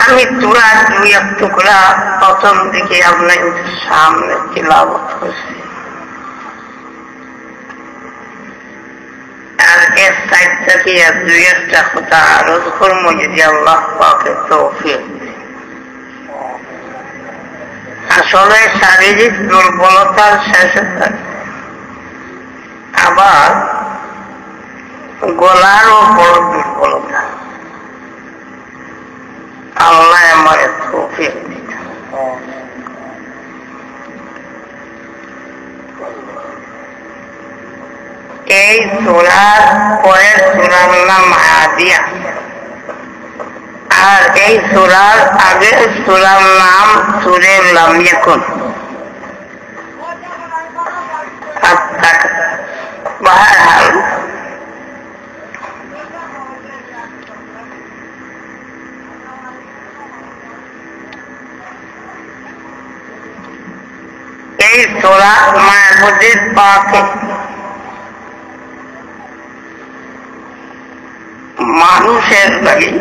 আমি সূরার 2 টুকরা প্রথম দিকে আপনাদের সামনে তিলাওয়াত করছি, আর এর সাইড থেকে 2-1টা কথা আরজ করব যদি আল্লাহ পাকের তৌফিক। আসলে শারীরিক দুর্বলতার শেষে থাকে, আবার গলারও বড় দুর্বলতা। আল্লাহ আমার তৌফিক দিতে। এই সূরার পরের সূরার নাম আদিয়া, আর এই সূরার আগের সূরার নাম সূরা লাম ইয়াকুন। বহরহাল এই সূরা মাহফুজের পাকে মানুষের লাগি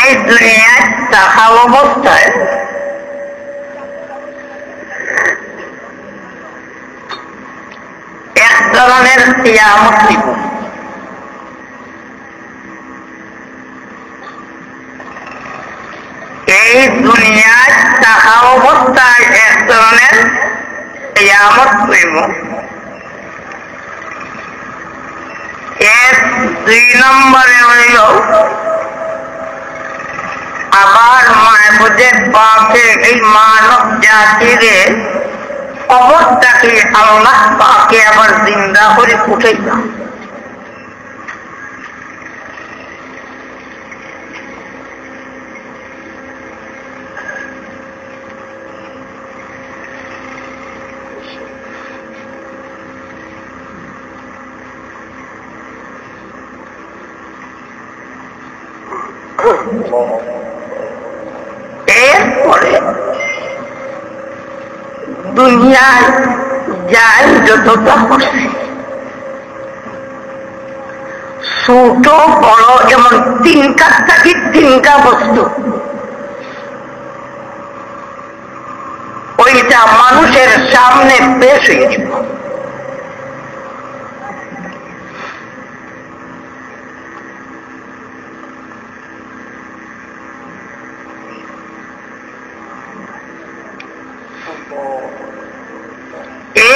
এই দুনিয়ায় থাকা অবস্থায় এক ধরনের কিয়ামত দিব। এই দুনিয়ায় থাকা অবস্থায় এক ধরনের কিয়ামত হইব। এর 2 নম্বরে হইল আবার মাহফুজের পাকে এই মানব জাতিরে অবস্থাকে আল্লাহ পাকে আবার জিন্দা করে উঠে দাও। এরপরে দুনিয়ায় যাই যতটা করছে, ছোট বড় এমন 3 থেকে 3টা বস্তু, ওইটা মানুষের সামনে পেশ হয়ে যাব।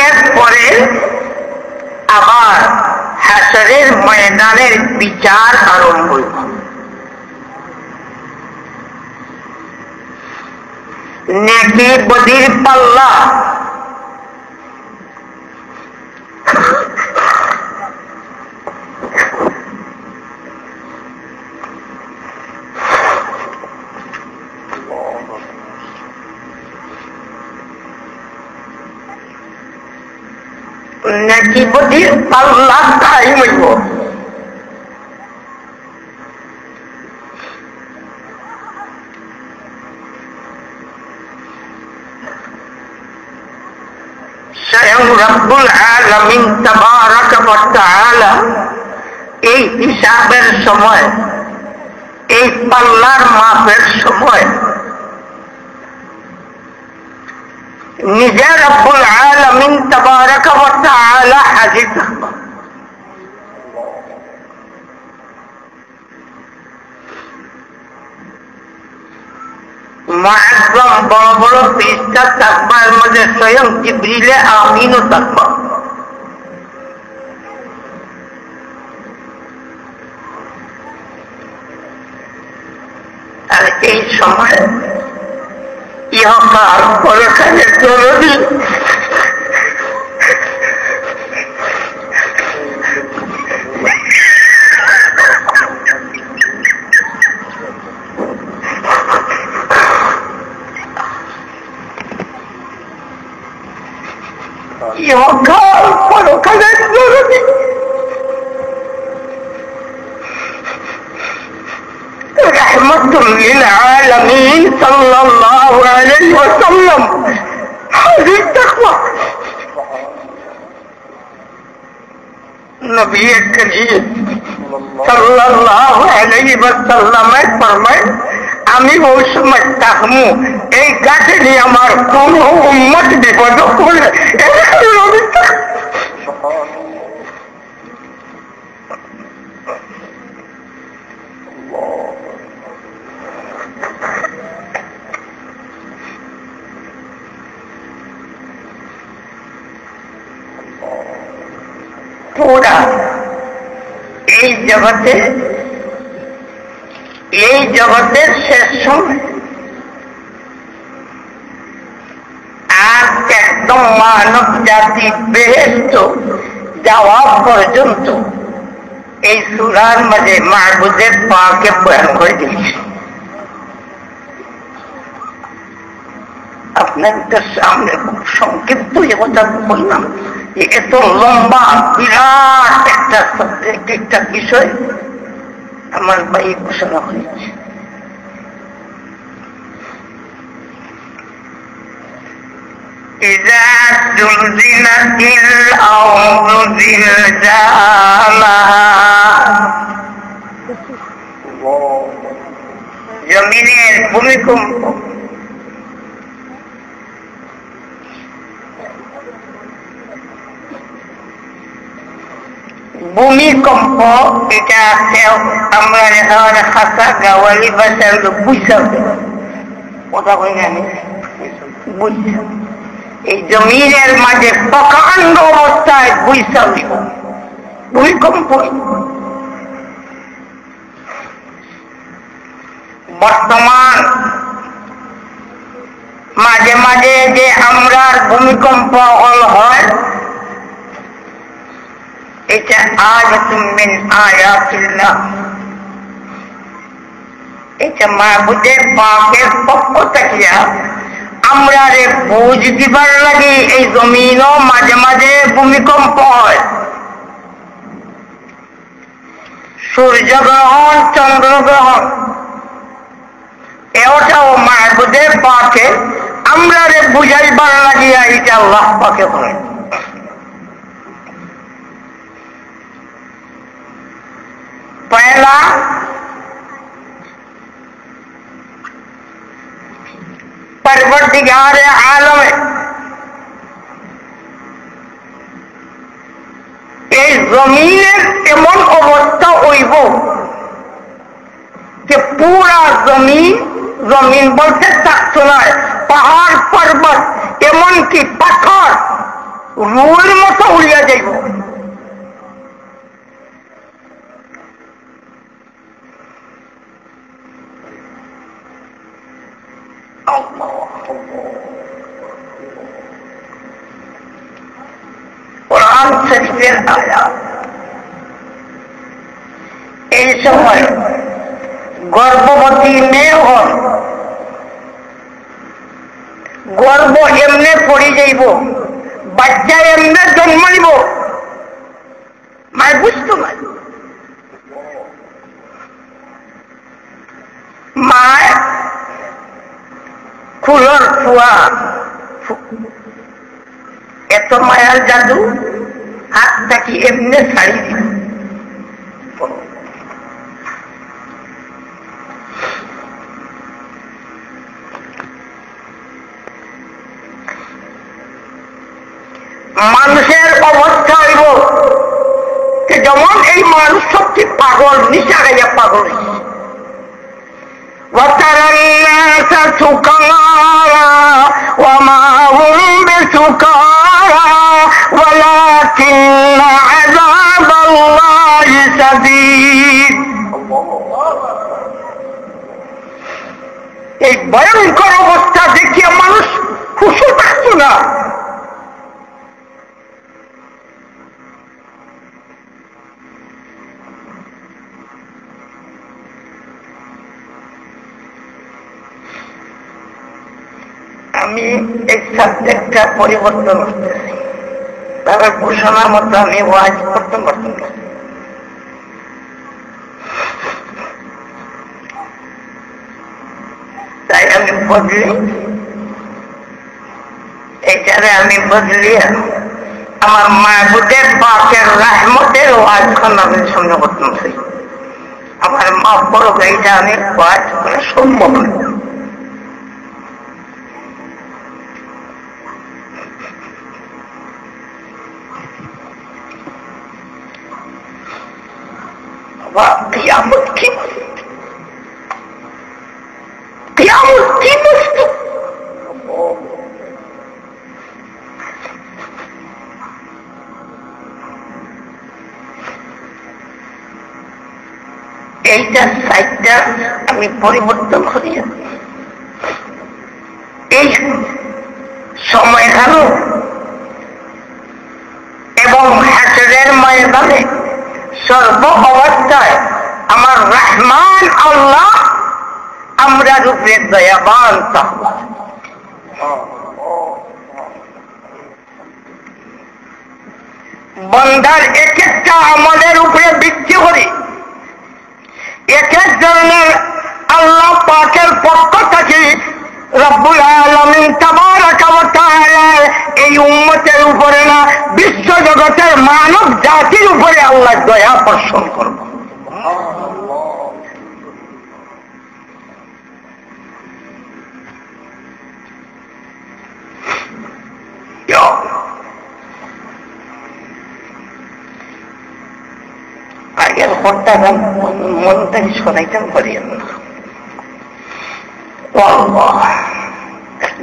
এরপরে আবার হাসরের ময়দানের বিচার আরম্ভ হইব। নেকি বদির পাল্লা নেকি বদির পাল্লা খাই হইব। স্বয়ং রব্বুল আলামিন তাবারাক ওয়া তাআলা এই হিসাবের সময়, এই পাল্লার মাপের সময় নিজে রব্বুল আলামিন তাবারাক ওয়া তাআলা হাজির থাকবেন। মুআজ্জম বড় বড় ফেরেশতা থাকবে, এর মধ্যে স্বয়ং জিবরিল আমিনও থাকবে। আর এই সময় ইহকাল পরকালের জরুরি ইহকাল পরকালের জরুরি রাহমাতুল লিল আলামিন সাল্লাল্লাহু আলাইহি ওয়াসাল্লাম হাজির থাকবে। নবী করিম সাল্লাল্লাহু আলাইহি ওয়াসাল্লামে ফরমায় আমি ওই সময় তাহমু এই গাছে নিয়ে আমার কোন উম্মত বিপদ করে পুরা এই জগতের শেষ সময় আর একদম মানব জাতি বেহেশত যাওয়া পর্যন্ত এই সূরার মাঝে মাহবুদের পাকে বয়ান করে দিয়েছে। আপনাদের সামনে খুব সংক্ষিপ্ত যে কথা বললাম, এত লম্বা বিরাট একটা সাবজেক্ট, একটা বিষয় আমার ভাই ঘোষণা হয়েছে। إذا زلزلت الأرض زلزالها জমিনের ভূমিকম্প এটা আমরা খাসা গাওয়ালি ভাষার বুঝতে কথা কই জানি বুঝতে এই জমিনের মাঝে প্রকাণ্ড অবস্থায় ভূমিকম্প। বর্তমান মাঝে মাঝে যে আমরা ভূমিকম্প হয় এটা আয়াতুম মিন আয়াতিল্লাহ, এটা মাহবুদের পাকের পক্ষ থেকে আমরা বুঝ দিবার লাগে। এই জমিনও মাঝে মাঝে ভূমিকম্প হয়, সূর্যগ্রহণ, চন্দ্রগ্রহণ, এটাও মাহবুদের পাকে আমরা বুঝাইবার লাগিয়া এটা আল্লাহ পাকে হয়। पहला परवरदिगार आलम এই জমিনের এমন অবস্থা হইব যে পুরা জমিন বলতে থাকতো নয়, পাহাড় পর্বত এমনকি পাথর রুয়ের মতো উড়িয়া যাইব। কোরআন শরীফের আয়াত। এই সময় গর্ভবতী মেয়ে হন, গর্ভ এমনে পড়ে যাইব, বাচ্চা এমনে জন্মাইব, মায় বুঝতো না। মায় ফুলর ফুয়া, এত মায়ার জাদু, হাত থাকি এমনি ছাড়ি দিল। মানুষের অবস্থা হইব যেমন এই মানুষ সত্যি পাগল, নিশা গাইয়া পাগল। وترى الناس سكارى وما هم بسكارى ولكن عذاب الله شديد। এই ভয়ঙ্কর অবস্থা দেখিয়া মানুষ খুশি থাকতো না। আমি এই সাবজেক্টটা পরিবর্তন করতেছি, তারা ঘোষণা মতো আমি ওয়াজ করতে পারতাম না। তাই আমি বদলি, এইটারে আমি বদলি আমার মাহবুদের পাকের রহমতের ওয়াজ আমি সামনে করতাম। আমার আর মাফ করো, এইটা আমি কাজ করা সম্ভব না। কিয়ামত কি বস্তু? এইটা সাইডটা আমি পরিবর্তন করি। এই সময় কালো এবং হাসরের ময়দানে সর্ব অবস্থায় আমার রহমান আল্লাহ আমরা রূপে দয়াবান থাকবো। বন্দার এক একটা আমলের উপরে ভিত্তি করে এক এক ধরনের আল্লাহ পাকের পক্ষ থেকে রব্বুল আলামিন তাবারাকা ওয়া তাআলা এই উম্মতের উপরে না, বিশ্ব জগতের মানব জাতির উপরে আল্লাহ দয়া বর্ষণ করব। আগের ঘরটা মন থেকে শোনাইতাম করিয়েন না।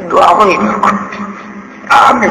দোয়া করি আমি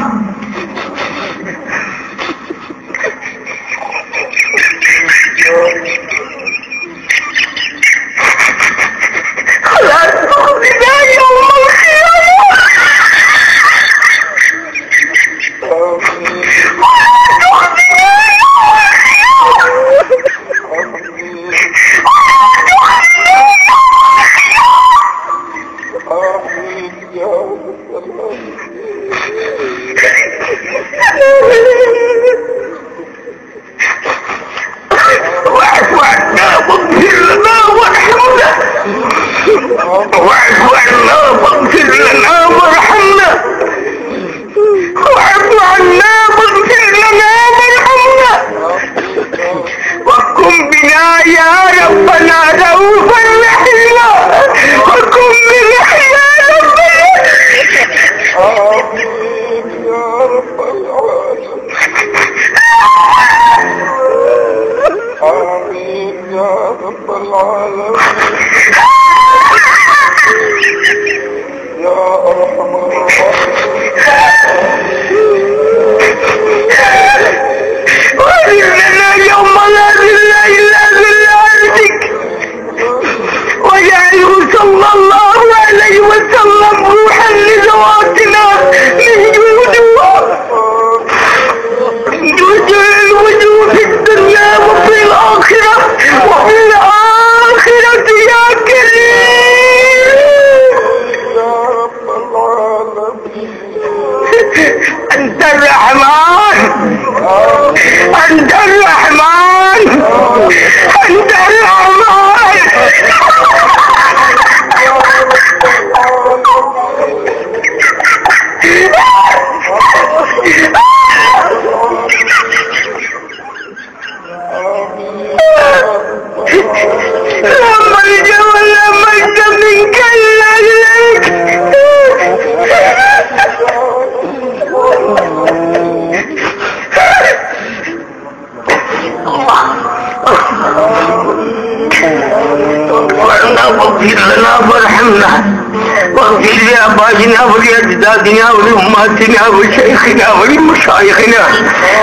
ولأجدادنا ولأمهاتنا ولشيخنا ولمشايخنا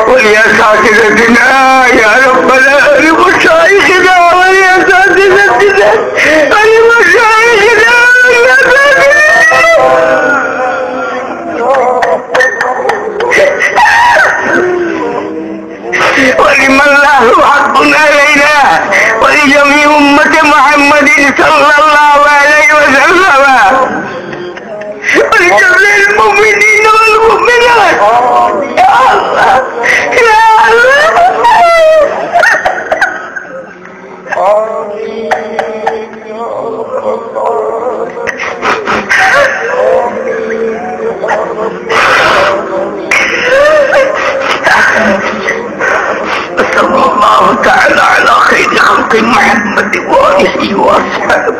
ولأساتذتنا يا رب العالمين، مشايخنا ولأساتذتنا ولمشايخنا ولمن له حق علينا ولجميع أمة محمد صلى الله عليه وسلم ولجميع المؤمنين والمؤمنات. يا الله يا الله آمين يا رب العالمين. صلى الله تعالى على خير خلق محمد وآله وآله وأصحابه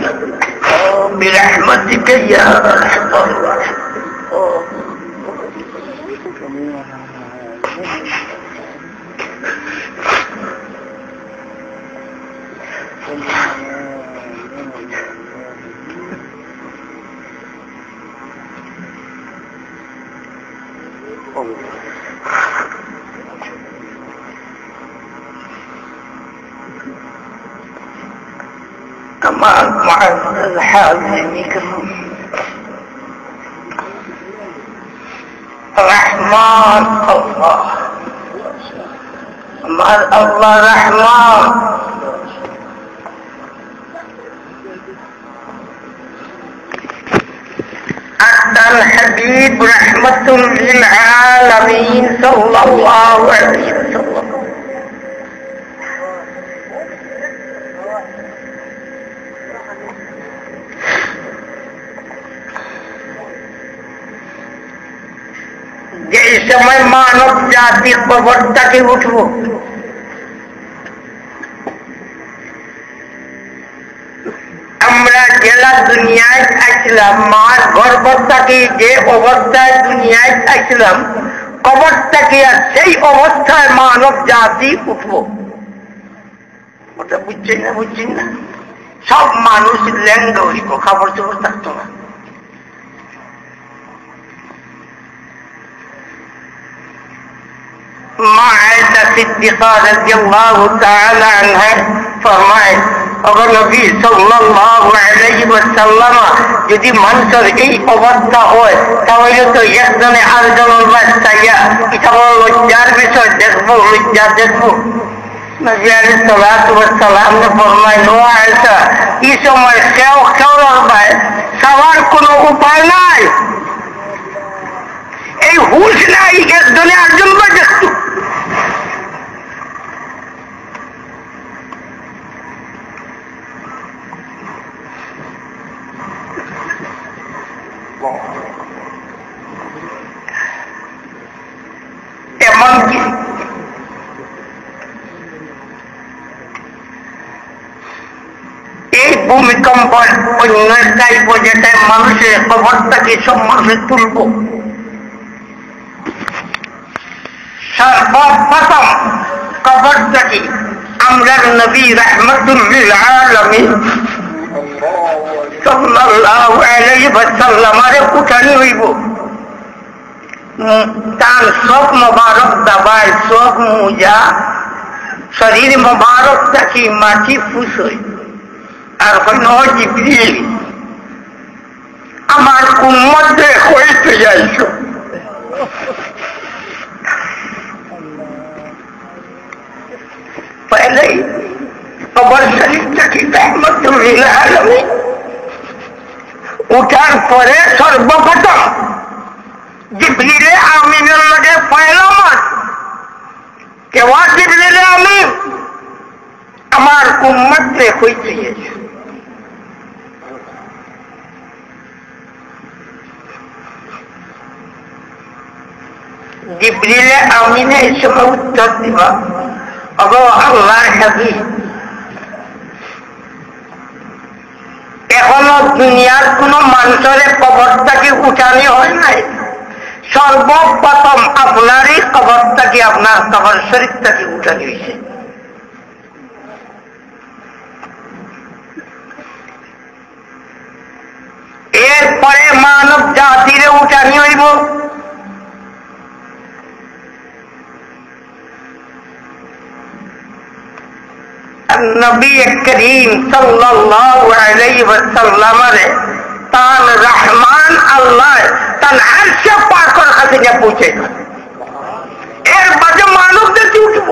برحمتك يا أرحم الراحمين. مع الحاضرين كلهم. رحمن الله مع الله رحمن. أنت الحبيب رحمة للعالمين صلى الله عليه وسلم. যে সময় মানব জাতি কবরটাকে উঠব, আমরা জেলা দুনিয়ায় আসলাম, মার গর্ভটাকে যে অবস্থায় দুনিয়ায় আসলাম, কবরটাকে আর সেই অবস্থায় মানব জাতি উঠব। ওটা বুঝছেন না? বুঝছেন না? সব মানুষ ল্যান্ড হইব, খাবার চোর থাকতো না। मायदा सिद्दीक़ा रज़ियल्लाहु ताला अन्हा फरमाए, अगर नबी सल्लल्लाहु अलैहि वसल्लम যদি মানুষের এই অবস্থা হয় তাহলে তো একজনে আরেকজনের বাচ্চাইয়া এটা বড় লজ্জার বিষয়। দেখবো লজ্জা দেখবো। নবী আলাইহিস সালাতু ওয়াস সালাম ने फरमाए, নো আয়েশা, এই সময় কেউ ভাই সবার কোনো উপায় নাই, এই হুঁশ নাই, একজনে আরেকজন বাচ্চা। এমনকি এই ভূমিকম্প অন্য চাইব যেটায় মানুষের কবরটাকে সব মানুষের তুলব। সর্বপ্রথম কবরটাকে আমরা নবী রাহমাতুল লিল আলামিন সাল্লাল্লাহু আলাইহি ওয়াসাল্লামের উঠানি হইব। তার সব মোবারক দাবাই, সব মোজা, শরীর মোবারক থাকি মাটি ফুস হই। আর হইন জিবরিল, আমার উম্মতে হইতে যাইছ। पहले कबर शरीफ থেকে रहमतुल लिल आलमीन উঠার পরে সর্বপ্রথম জিবরিলে আমিনের লগে পয়লামত কেওয়া জিবরিলে আমিন আমার উম্মতে হইতে গেছে। জিবরিলে আমিনে এই সময় উত্তর দিবা, ওগো আল্লাহর হাবিব, এখনো দুনিয়ার কোন মানুষের কবরটাকে উঠানি হয় নাই, সর্বপ্রথম আপনারই কবরটাকে, আপনার কবর শরীফটাকে উঠানি হয়েছে। এরপরে মানব জাতিরে উঠানি হইব। নবী করিম সাল্লাল্লাহু আলাইহি ওয়াসাল্লামের তান রহমান আল্লাহ তান আরশে পাকের কাছে গিয়ে পৌঁছে। এর বাদে মানবদের উঠব।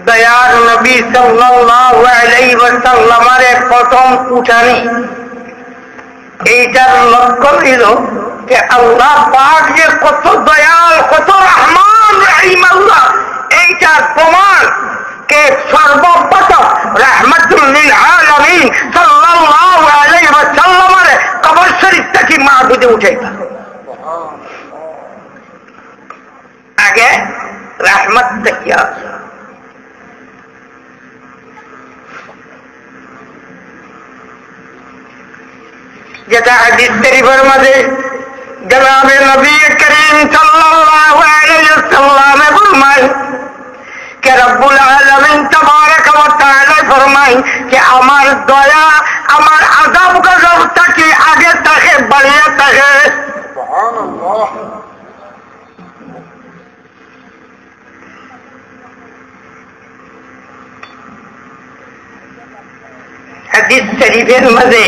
দয়ার নবী সাল্লাল্লাহু আলাইহি ওয়াসাল্লামের প্রথম উঠানি, এইটার লক্ষ্য ছিল যে আল্লাহ পাক যে কত দয়াল, কত রহমান রহিম আল্লাহ, এইটার প্রমাণ কে সর্বপ্রথম রাহমাতুল লিল আলামিন সাল্লাল্লাহু আলাইহি ওয়াসাল্লামের কবর শরীফ থেকে মাহবুদে উঠাইতা। আগে রহমত দেখিয়া যেটা হাদিস শরীফের মাঝে জনাবে নবী করিম সাল্লাল্লাহু আলাইহি ওয়াসাল্লাম ফরমায় কে রব্বুল আলামিন তাবারাক ওয়া তাআলা ফরমায় যে আমার দয়া আমার আযাব গজব থেকে আগে থাকে বাড়িয়ে থাকে। সুবহানাল্লাহ। হাদিস শরীফের মাঝে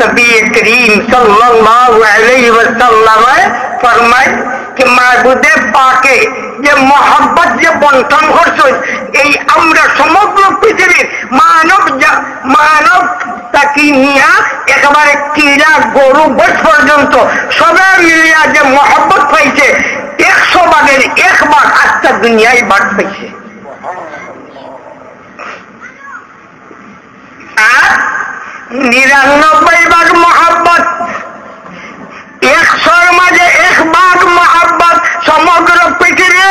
নবী করিম সাল্লাল্লাহু আলাইহি ওয়াসাল্লাম ফরমায় যে মাহবুবে পাকে যে মোহাব্বত যে বন্টন করছেন এই আমরা সমগ্র পৃথিবীর মানব তাকে নিয়া একেবারে কিরা গরু বস পর্যন্ত সবাই মিলিয়া যে মোহাব্বত পাইছে 100 ভাগের 1 ভাগ আজকে দুনিয়ায় ভাগ পাইছে। আর 99 ভাগ মোহাব্বত 100-র মাঝে 1 ভাগ মোহাব্বত সমগ্র পৃথিবী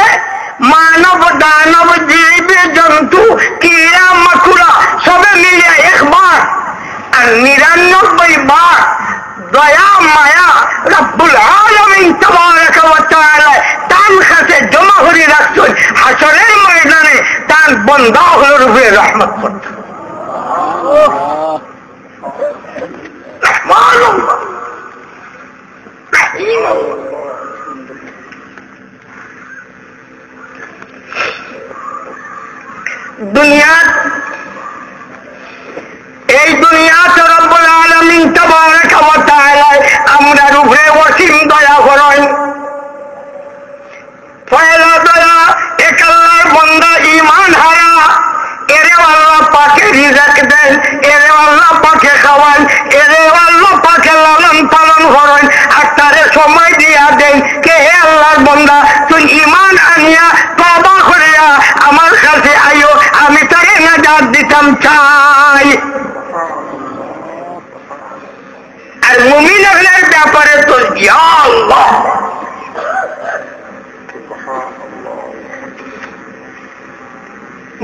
মানব দানব জীব জন্তু কীড়া মাকুড়া সবে মিলে 1 ভাগ। আর 99 ভাগ দয়া মায়া রব্বুল আলামিন তাবারাক ওয়া তাআলা তার কাছে জমা করে রাখছেন। হাসরের ময়দানে তার বান্দাগুলোর উপরে রহমত করতেন। এই দুনিয়াতে রব্বুল আলামিন তাবারাক ওয়া তাআলা আমরার উপরে অসীম দয়া করেন। পয়লা দয়া এক আল্লাহর বান্দা ঈমান হারা এরে আল্লাহ পাকে রিজক দেন, এরে আল্লাহ পাকে খাওয়ান, এরে আল্লাহ পাকে লালন পালন করেন আর তারে সময় দিয়া দেন কে হে আল্লাহর বান্দা তুই ঈমান আনিয়া তওবা করিয়া আমার কাছে আইও আমি তারে নাজাত দিতাম চাই। আর মুমিনের ব্যাপারে তো ইয়া আল্লাহ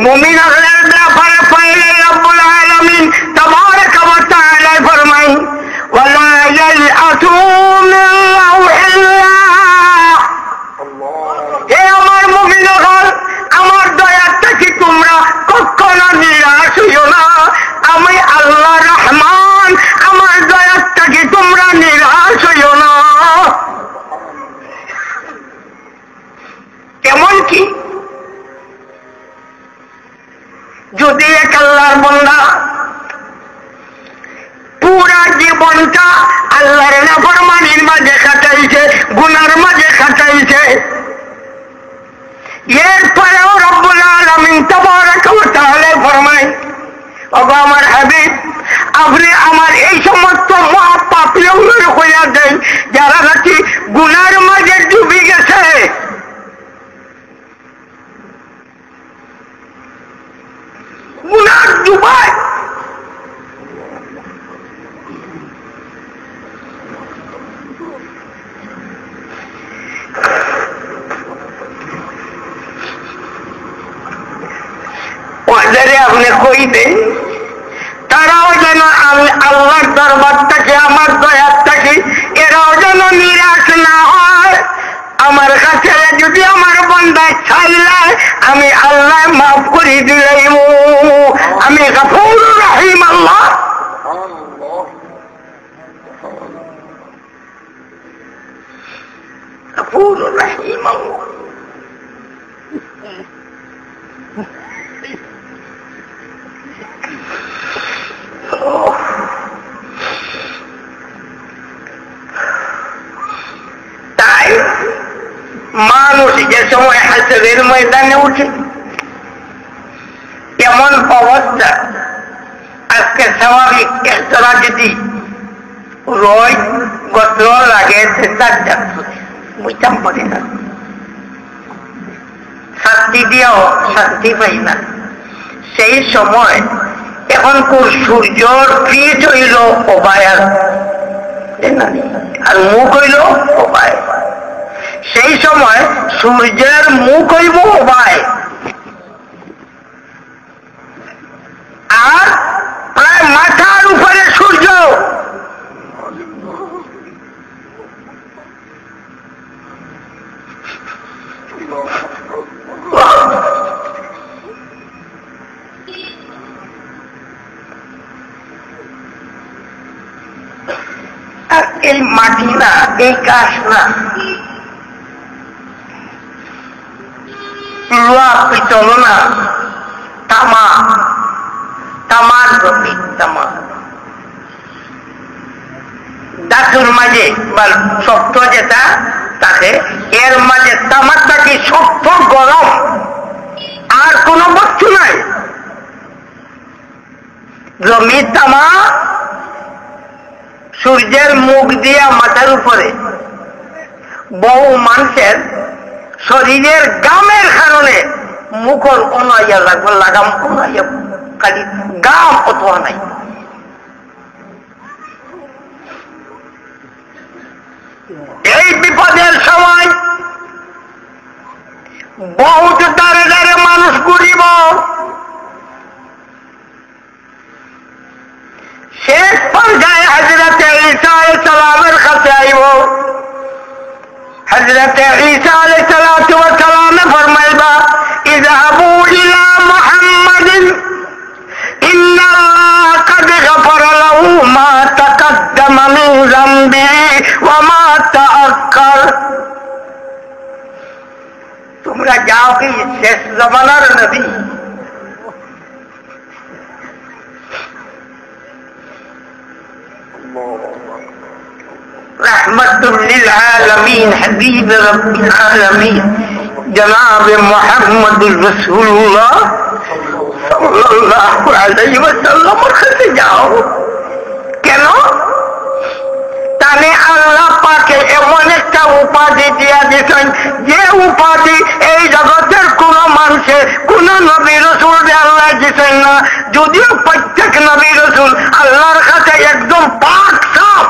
মুমিনের ব্যাপারে পাইলে রব্বুল আলামিন তাবারাক ওয়া তাআলা ফরমায় ওয়ালা ইয়ালআতু মিন রাউহিল্লাহ। হে আমার মুমিনগণ আমার দয়ার থেকে তোমরা কখনো নিরাশ হইও না। আমি আল্লাহ রহমান আমার দয়ার থেকে তোমরা নিরাশ হইও না। এমনকি যদি এক আল্লাহর বান্দা পুরা জীবনটা আল্লাহর নাফরমানির মাঝে কাটাইছে, গুনার মাঝে কাটাইছে, এরপরেও রব্বুল আলামিন তাবারাক ওয়া তাআলা ফরমায় ওগো আমার হাবিব আপনি আমার এই সমস্ত মহাপাপীগুলো হইয়া দেন যারা নাকি গুনার মাঝে ডুবে গেছে। গুনার ডুবায় ওদেরে আপনি কই দেন তারাও যেন আমি আল্লাহর দরবার থেকে আমার দয়ার থেকে এরাও যেন নিরাশ না হয়। আমার কাছে যদি আমার বান্দায় চাইলায় আমি আল্লাহ মাফ করে দিলাম। আমি গফুর রহিম আল্লাহ। গফুর রহিম আল্লাহ। তাই মানুষ যে সময় হাসরের ময়দানে উঠে এমন অবস্থা আজকে স্বাভাবিক একজনা যদি রোজ গোত্র লাগে বুঝতাম পারে না। শাস্তি দিয়েও শান্তি পাই না। সেই সময় এখন সূর্যর পিঠ হইল অবায়ার আর মুখ হইল অবায়। সেই সময় সূর্যের মুখ হইব অবায় আর প্রায় মাথার উপরে সূর্য। আর এই মাটি না, এই কাশ না, লোহা পিতল না, তামা, তামার প্রতীক, তামা। ধাতুর মাঝে বা শক্ত যেটা থাকে এর মাঝে তামারটা কি শক্ত গরম, আর কোন বস্তু নাই। জমি তামা সূর্যের মুখ দিয়া মাথার উপরে। বহু মানুষের শরীরের গামের কারণে মুখর অনাইয়া লাগবে, লাগাম অনাইয়া, খালি গাম অথবা নাই। এই বিপদের সময় বহুত দাঁড়ে দাঁড়ে মানুষ ঘুরিব। শেষ পর্যায়ে হযরতে ঈসা আলাইহিস সালামের কাছে আইব। হযরতে ঈসা আলাইহিস সালাতু ওয়াস সালামে ফরমাইবা, ইযহাবু ইলা মুহাম্মাদিন ইন্নাল্লাহা কাদ গাফারা লাহু মা তাকাদ্দামা মিন যামবিহি ওয়া মা তাআক্কার। তোমরা যাও কি শেষ জামানার নবী रहमतुल लिल आलमीन हबीब रब्बिल आलमीन जनाब मुहम्मदुर रसूलुल्लाह सल्लल्लाहु अलैहि वसल्लमेর কাছে যাও। কেন? তাহলে আল্লাহ পাকে এমন একটা উপাধি দিয়া দিয়েছেন, যে উপাধি এই জগতের কোন মানুষে কোন নবী রাসূল আল্লাহ দিয়েছেন না। যদিও প্রত্যেক নবী রাসূল আল্লাহর কাছে একদম পাক সাফ,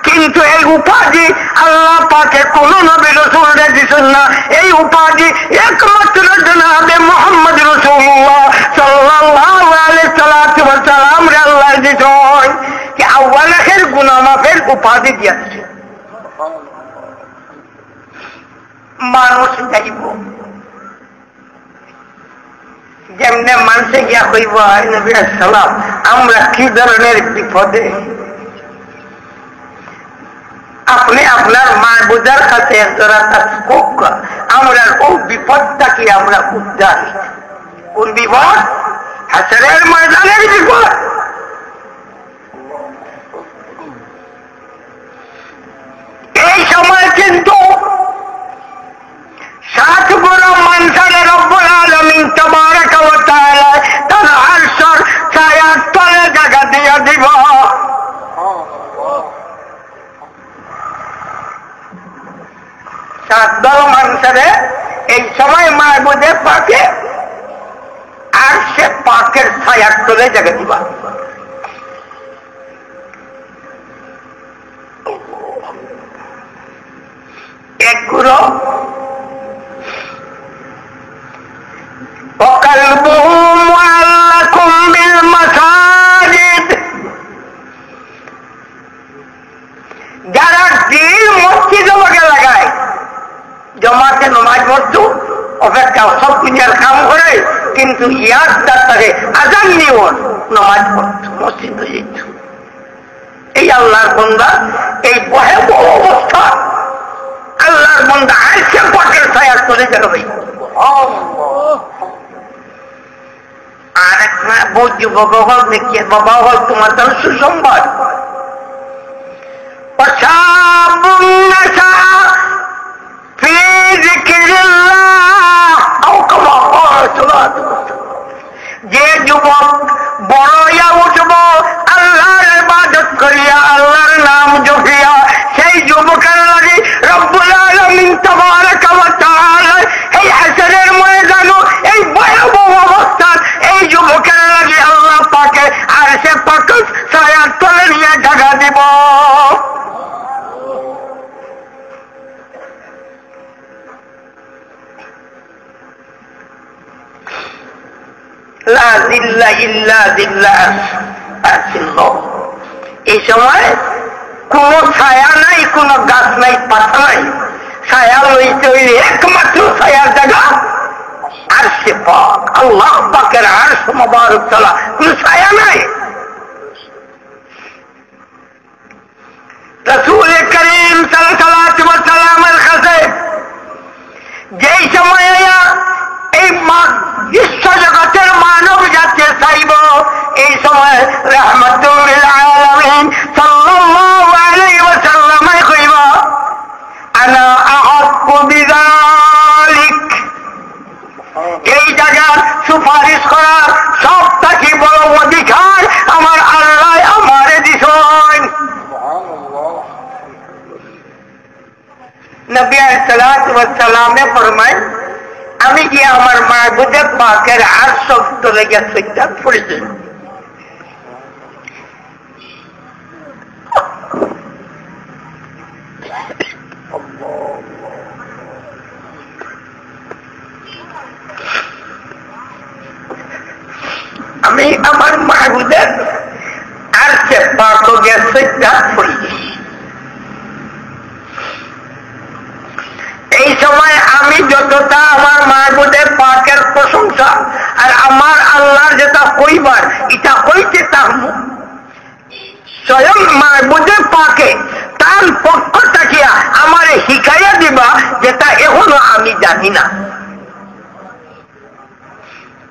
কিন্তু এই উপাধি আল্লাহ পাকে কোন নবী রাসূল দিয়েছেন না। এই উপাধি একমাত্র জনাবে মুহাম্মদ রাসূলুল্লাহ সাল্লাল্লাহু আলাইহি ওয়াসাল্লাম রে আল্লাহ দিয়েছেন, कि अव्वल आखिर गुनाह माफेर उपाधि दिया मानुष जाइब जेमने मानसे गया कइब नबी सालाम আমরা কি ধরনের বিপদে। আপনি আপনার মাহবুদার কাছে একজোড়া তাসকুক আমরা ও বিপদটা কি আমরা উদ্ধার। কোন বিপদ? হাসরের ময়দানের বিপদ। এই সময় কিন্তু সাত বড় মানুষের রব্বুল আলামিন তাবারাক ওয়া তাআলা তার আরশের ছায়ার তলে জায়গা দিয়ে দিব। সাত বড় মানুষের এই সময় মাহবুবে পাকে আরশে পাকের ছায়ার তলে জায়গা দিবা। এক গুলো وقلبهم معلق بالمساجد যারা দিল মসজিদে লাগায় জমাতে নামাজ পড়তো অপেক্ষা সব দুনিয়ার কাম করে, কিন্তু ইয়াদ তারে আজান নিও নামাজ পড়তো, মসজিদে যেত। এই আল্লাহর বান্দা এই ভয়াবহ অবস্থা আল্লাহর বান্দা আয়েশা পাকের ছায়ার তলে যাবে। আর এক বহু যুবক হল দেখিয়ে বাবা হল তোমার তার সুসংবাদ। যে যুবক বড় ইয়া উঠব আল্লাহর ইবাদত করিয়া আল্লাহর নাম জপিয়া, সেই যুবকের লাগে রব্বুল আলামিন তাবারাক ওয়া তাআলা এই হাসরের ময়দানে এই ভয়াবহ অবস্থান এই যুবকের লাগে আল্লাহ পাকে আর সে পাক ছায়ার তলে নিয়ে জায়গা দিব। লা জিল্লা ইল্লা জিল্লাহ। এই সময় কোন ছায়া নাই, কোন গাছ নাই, পাতা নাই, ছায়া লইতে হইলে একমাত্র ছায়ার জায়গা আরশে পাক, আল্লাহ পাকের আরশ মুবারক তাআলা, কোন ছায়া নাই। রাসূল করিম সাল্লাল্লাহু আলাইহি ওয়াসাল্লামের কাছে যেই সময়ে এই বিশ্ব জগতের মানব জাতি চাইব, এই সময় রাহমাতুল লিল আলামিন সাল্লাল্লাহু আলাইহি ওয়াসাল্লাম কইব আনা আহাক্কু বিযালিক। এই জায়গার সুপারিশ করা সব থেকে বড় অধিকার আমার আল্লাহ আমারে দিছেন। নবী সাল্লাল্লাহু আলাইহি ওয়াসাল্লাম ফরমায় আমি কি আমার মাহবুবে পাকের আর শব্দ লেগে সইটা পড়েছি। আমি আমার মাহবুবের আর সে পাক লেগে সইটা পড়েছি। এই সময় আমি যতটা আমার মাহবুবের পাকের প্রশংসা আর আমার আল্লাহর যেটা কইবার এটা কইতে থাকবো, স্বয়ং মাহবুবের পাকে তার পক্ষ থাকিয়া আমারে শিখাইয়া দিবা যেটা এখনো আমি জানি না,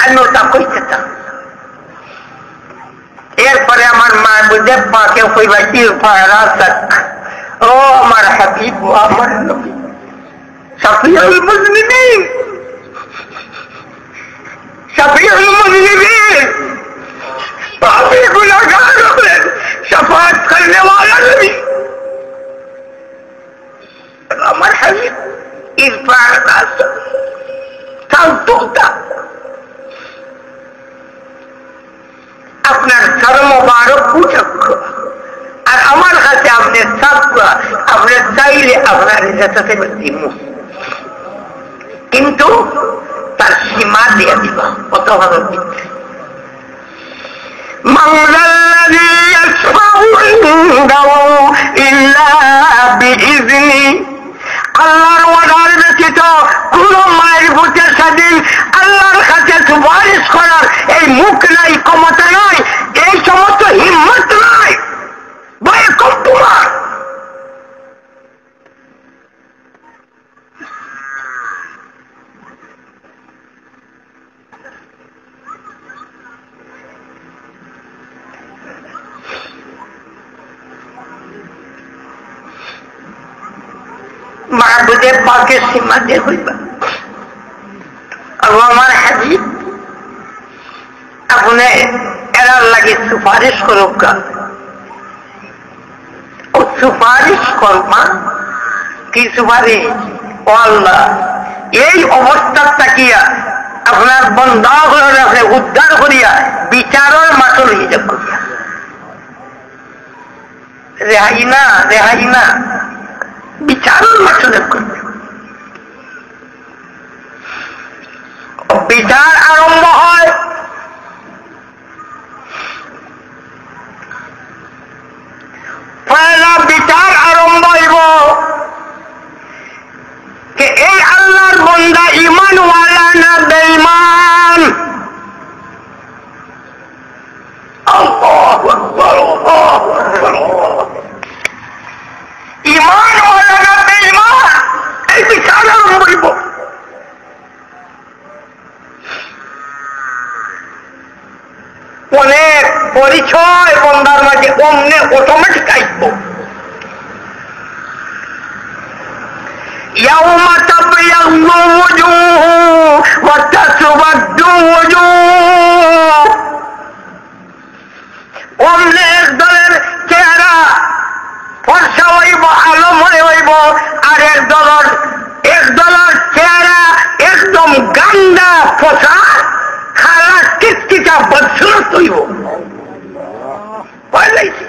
আমি ওটা কইতে থাক। এরপরে আমার মাহবুবের পাকে কইবা ইরফা রাসাক, ও আমার হাবিব, ও আমার নবী শাফিউল মুজনিবিন, শাফিউল মুজনিবিন, পাপী গুনাহগার হলেন শাফাআত করনে ওয়ালা নবী আমার হাবিব ইরফা রাসাক সাউতুকা। আপনার সর মোবারক উঠক আর আমার কাছে আপনি সব আপনি চাইলে আপনার যেতে দিব, কিন্তু তার সীমা দিয়ে দিবা। কত ভালো দিচ্ছে আল্লাহর ওয়াদার ব্যতীত কোন মায়ের বুকের স্বাধীন আল্লাহর কাছে সুপারিশ করার এই মুখ নাই, ক্ষমতা নাই, এই সমস্ত হিম্মত নাই। ভয়ে কম তোমার মাহবুবে পাকের সীমা দিয়ে হইবা। আমার হাবিব আপনি এরার লাগে সুপারিশ করুক, ও সুপারিশ করবা কি সুপারিশ? ও আল্লাহ, এই অবস্থার তাকিয়া আপনার বন্দাগুলোর আপনি উদ্ধার করিয়া বিচারের মাসুল হিসাব করিয়া রেহাই না, রেহাই না, বিচারের মাসুল করবে। বিচার আরম্ভ হয় পয়লা বিচার আরম্ভ হইব যে এই আল্লাহর বন্দা ইমানওয়ালা না বেঈমান। আল্লাহু আকবার, আল্লাহু আকবার। ইমানওয়ালা না বেঈমান, এই বিচার আরম্ভ হইব। অনেক পরিচয় বন্দার মাঝে অমনে অটোমেটিক আসব। ইয়াউমা তাবিয়াজ্জু ওয়াজুহু ওয়া তাসওয়াদ্দু ওয়াজুহ। অমনে এক দলের চেহারা ফর্সা হইব, আলোময় হইব, আর এক দলের চেহারা, এক গান্দা ফসা খালা কিস্তিটা বৎসর তৈব পাইলাইছে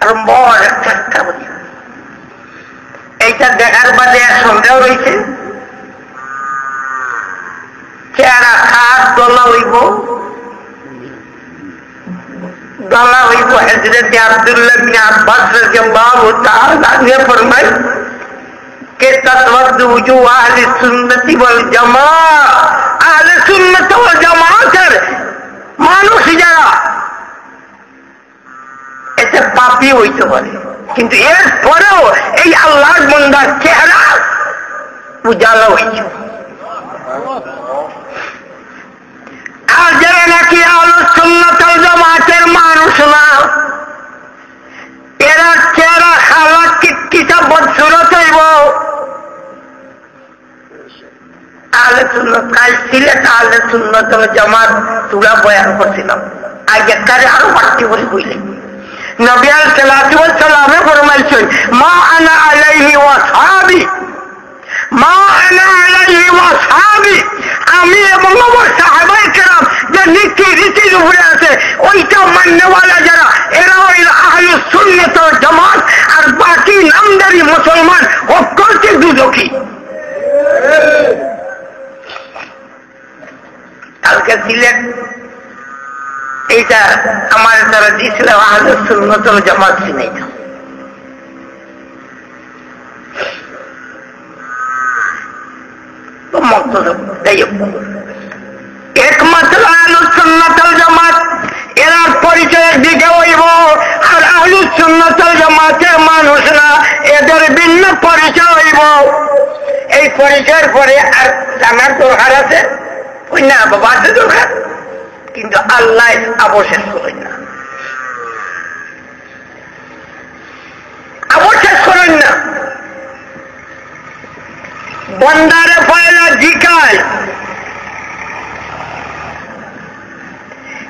আর মর চেষ্টা করি এইটা দেখার বাদে সন্দেহ রয়েছে চেহারা খাট দলা হইব হজরত আব্দুল্লাহ বিন আব্বাস রাদিয়াল্লাহু তাআলা আনহু ফরমায় कि तस्वद वुजूह अहले सुन्नति वल जमात अहले सुन्नत वल জামাতের মানুষ যারা এতে পাপী হইতে পারে কিন্তু এর পরেও এই আল্লাহর বান্দার চেহারা উজালা হইছে আর যারা নাকি আহলে সুন্নাত ওয়াল জামাতের মানুষ না এরা চেহারা খালা কিটা বদসুরত হইব আহলে সুন্নাত কাল সিলেট আহলে সুন্নাত ওয়াল জামাত তুলা বয়ান করছিলাম আগে কারে আরো বাড়তি করে বইলেন নবী সাল্লাল্লাহু আলাইহি ওয়াসাল্লামে ফরমাইছেন মা আনা আলাইহি ওয়া সাহাবী মা আনা আলাইহি ওয়া সাহাবী আমি এবং আমার সাহাবায়ে কেরাম যে নীতি রীতির উপরে আছে ওইটা মাননেওয়ালা যারা এরা হইল আহলে সুন্নাত ওয়াল জামাত আর বাকি নামদারি মুসলমান অকলকে দুদকি কালকে সিলেট এইটা আমার তারা দিয়েছিল আহলে সুন্নাত ওয়াল জামাত চিনাইতাম একমাত্র আহলে সুন্নাত ওয়াল জামাত এরা পরিচয়ের দিকে হইব আর আহলে সুন্নাত ওয়াল জামাতের মানুষ না এদের ভিন্ন পরিচয় হইব এই পরিচয়ের পরে আর জানার দরকার আছে ওই না বাবা আছে দরকার কিন্তু আল্লাহ অবশেষ করেন না অবশেষ করেন না বন্দারে পয়লা জিকায়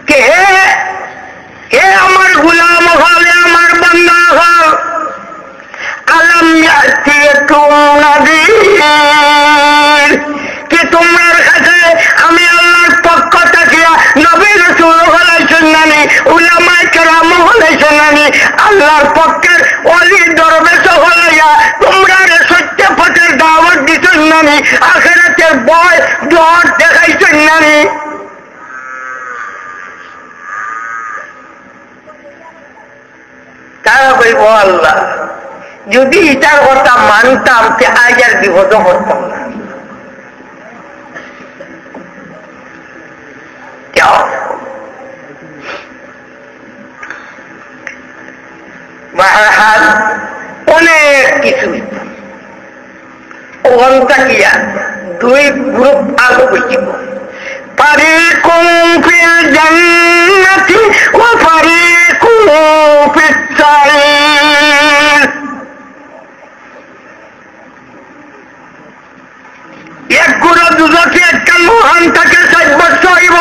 কে হে আমার গুলাম হল আমার বান্দা হল আলম ইয়াতিকুম নাযীর কি তোমার কাছে আমি আল্লাহর পক্ষ থেকে নবী রাসূল হলাইছেন নানি উলামায়ে কেরাম হলাইছেন নানি আল্লাহর পক্ষের ওলি দরবেশ হলাইয়া তোমরা সত্য পথের দাওয়াত দিছেন নানি আখিরাতের ভয় ডর দেখাইছেন নানি তারা কইব আল্লাহ যদি এটার কথা মানতাম তে আজ আর বিপদ করতাম না বাহার অনেক কিছু ওখান তাকিয়া দুই গ্রুপ আলো বুঝিব ফারিকুম ফিল জান্নাতি ওয়া ফারিকুম ফিস সাঈর এক গুরু দুজকে একটা মহান থাকে 60 বছর হইব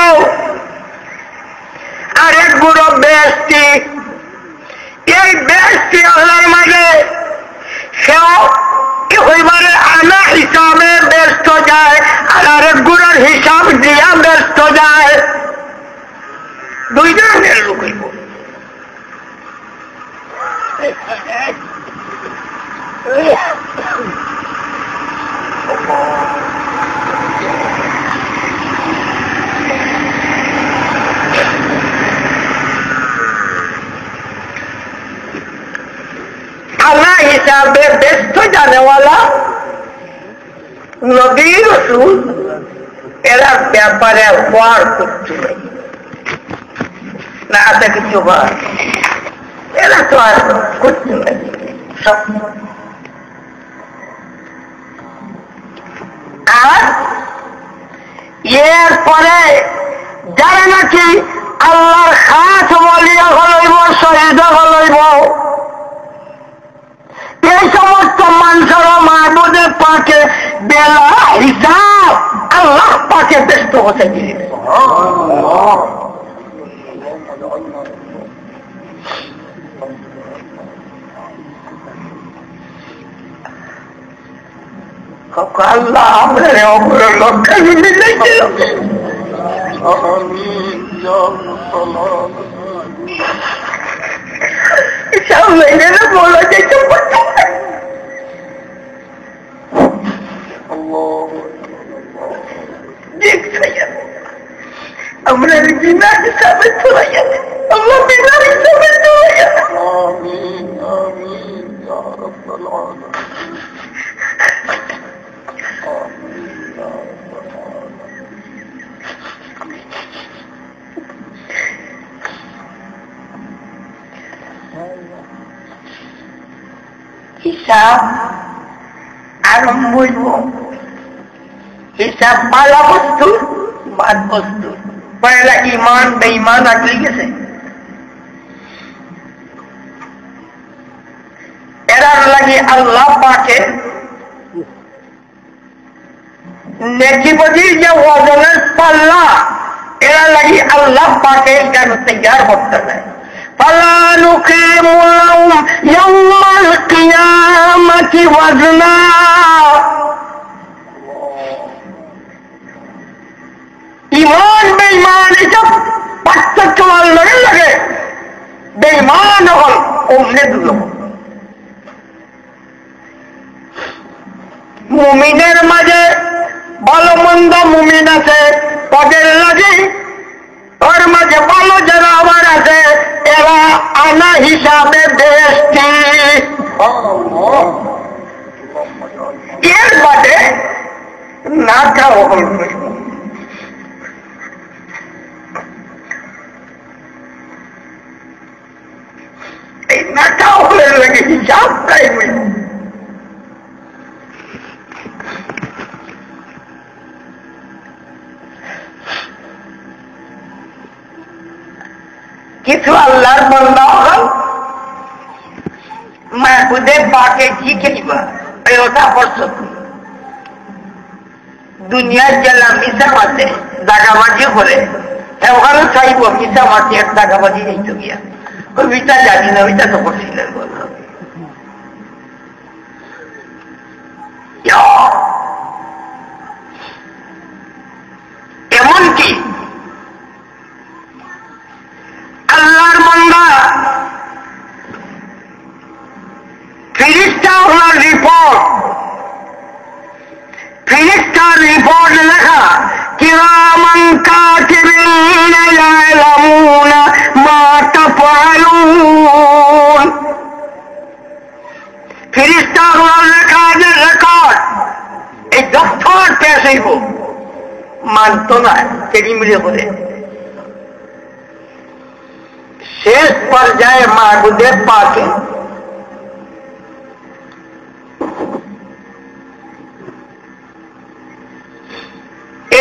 আর এক গুরু বেহেশতি এই বেহেশতি আল্লাহর মাঝে সেও হইবারে আনা হিসাবে ব্যস্ত যায় আর আরেক গুরুর হিসাব দিয়া ব্যস্ত যায় দুই ধরনের লোক হইব আল্লাহ হিসাবে ব্যস্ত জানেওয়ালা নবী রাসূল এরা ব্যাপারে হওয়ার কিছু নেই না আছে কিছু হওয়ার এরা তো আর কিছু নেই সব আর এর পরে যারা নাকি আল্লাহর খাস বলিয়া হলইব শহীদ হলইব এই সমস্ত মানুষের মাহবুদের পাকে বেলা হিসাব আল্লাহ পাকে ব্যস্ত হতে দিয়ে আল্লাহ আপনার অপর লক্ষ্য সামনে গেলে বলা যেতে আমরা বিনা হিসাবে চলে যাবে আল্লাহ বিনা হিসাবে চলে যাবে হিসাব আরম্ভ হইব হিসাব পালা বস্তু বাদ বস্তু পয়লা ইমান বেঈমান আটকে গেছে এরার লাগে আল্লাহ পাকে নেকিবজির যে ওজনের পাল্লা এরা লাগে আল্লাহ পাকে কেন তৈরি করতে দেয় فلا نقيم لهم يوم القيامة وزنا ইমান বেঈমান এসব পার্থক্য লাগে বেঈমান হল অমনে দুলো মুমিনের মাঝে ভালো মন্দ মুমিন আছে তাদের লাগে ওর মাঝে ভালো যারা আবার আছে এরা আনা হিসাবে বেশি এর বাদে না খাওয়া হল এই না খাওয়া হলের লাগে হিসাব চাইবে কিছু আল্লাহর বান্দা হল মাহবুদে পাকে শিখে দিবা ওটা পছন্দ দুনিয়ার জেলা মিশা মাসে দাগাবাজি করে ওখানে চাইব মিশা মাসে এক দাগাবাজি নেই তো গিয়া ওই ওইটা জানি না ওইটা তো করছিলেন বলল এমনকি আল্লাহর বান্দা ফিরিস্তা হওয়ার রিপোর্ট ফিরিস্তার রিপোর্ট লেখা কিরামান কাতিবিনা ইয়ালামুনা মা তাফআলুন ফিরিস্তা হওয়ার লেখা যে রেকর্ড এই দফতর পেশ হইব মানত না কেরিমিলে বলে শেষ পর্যায়ে মাহবুদে পাকে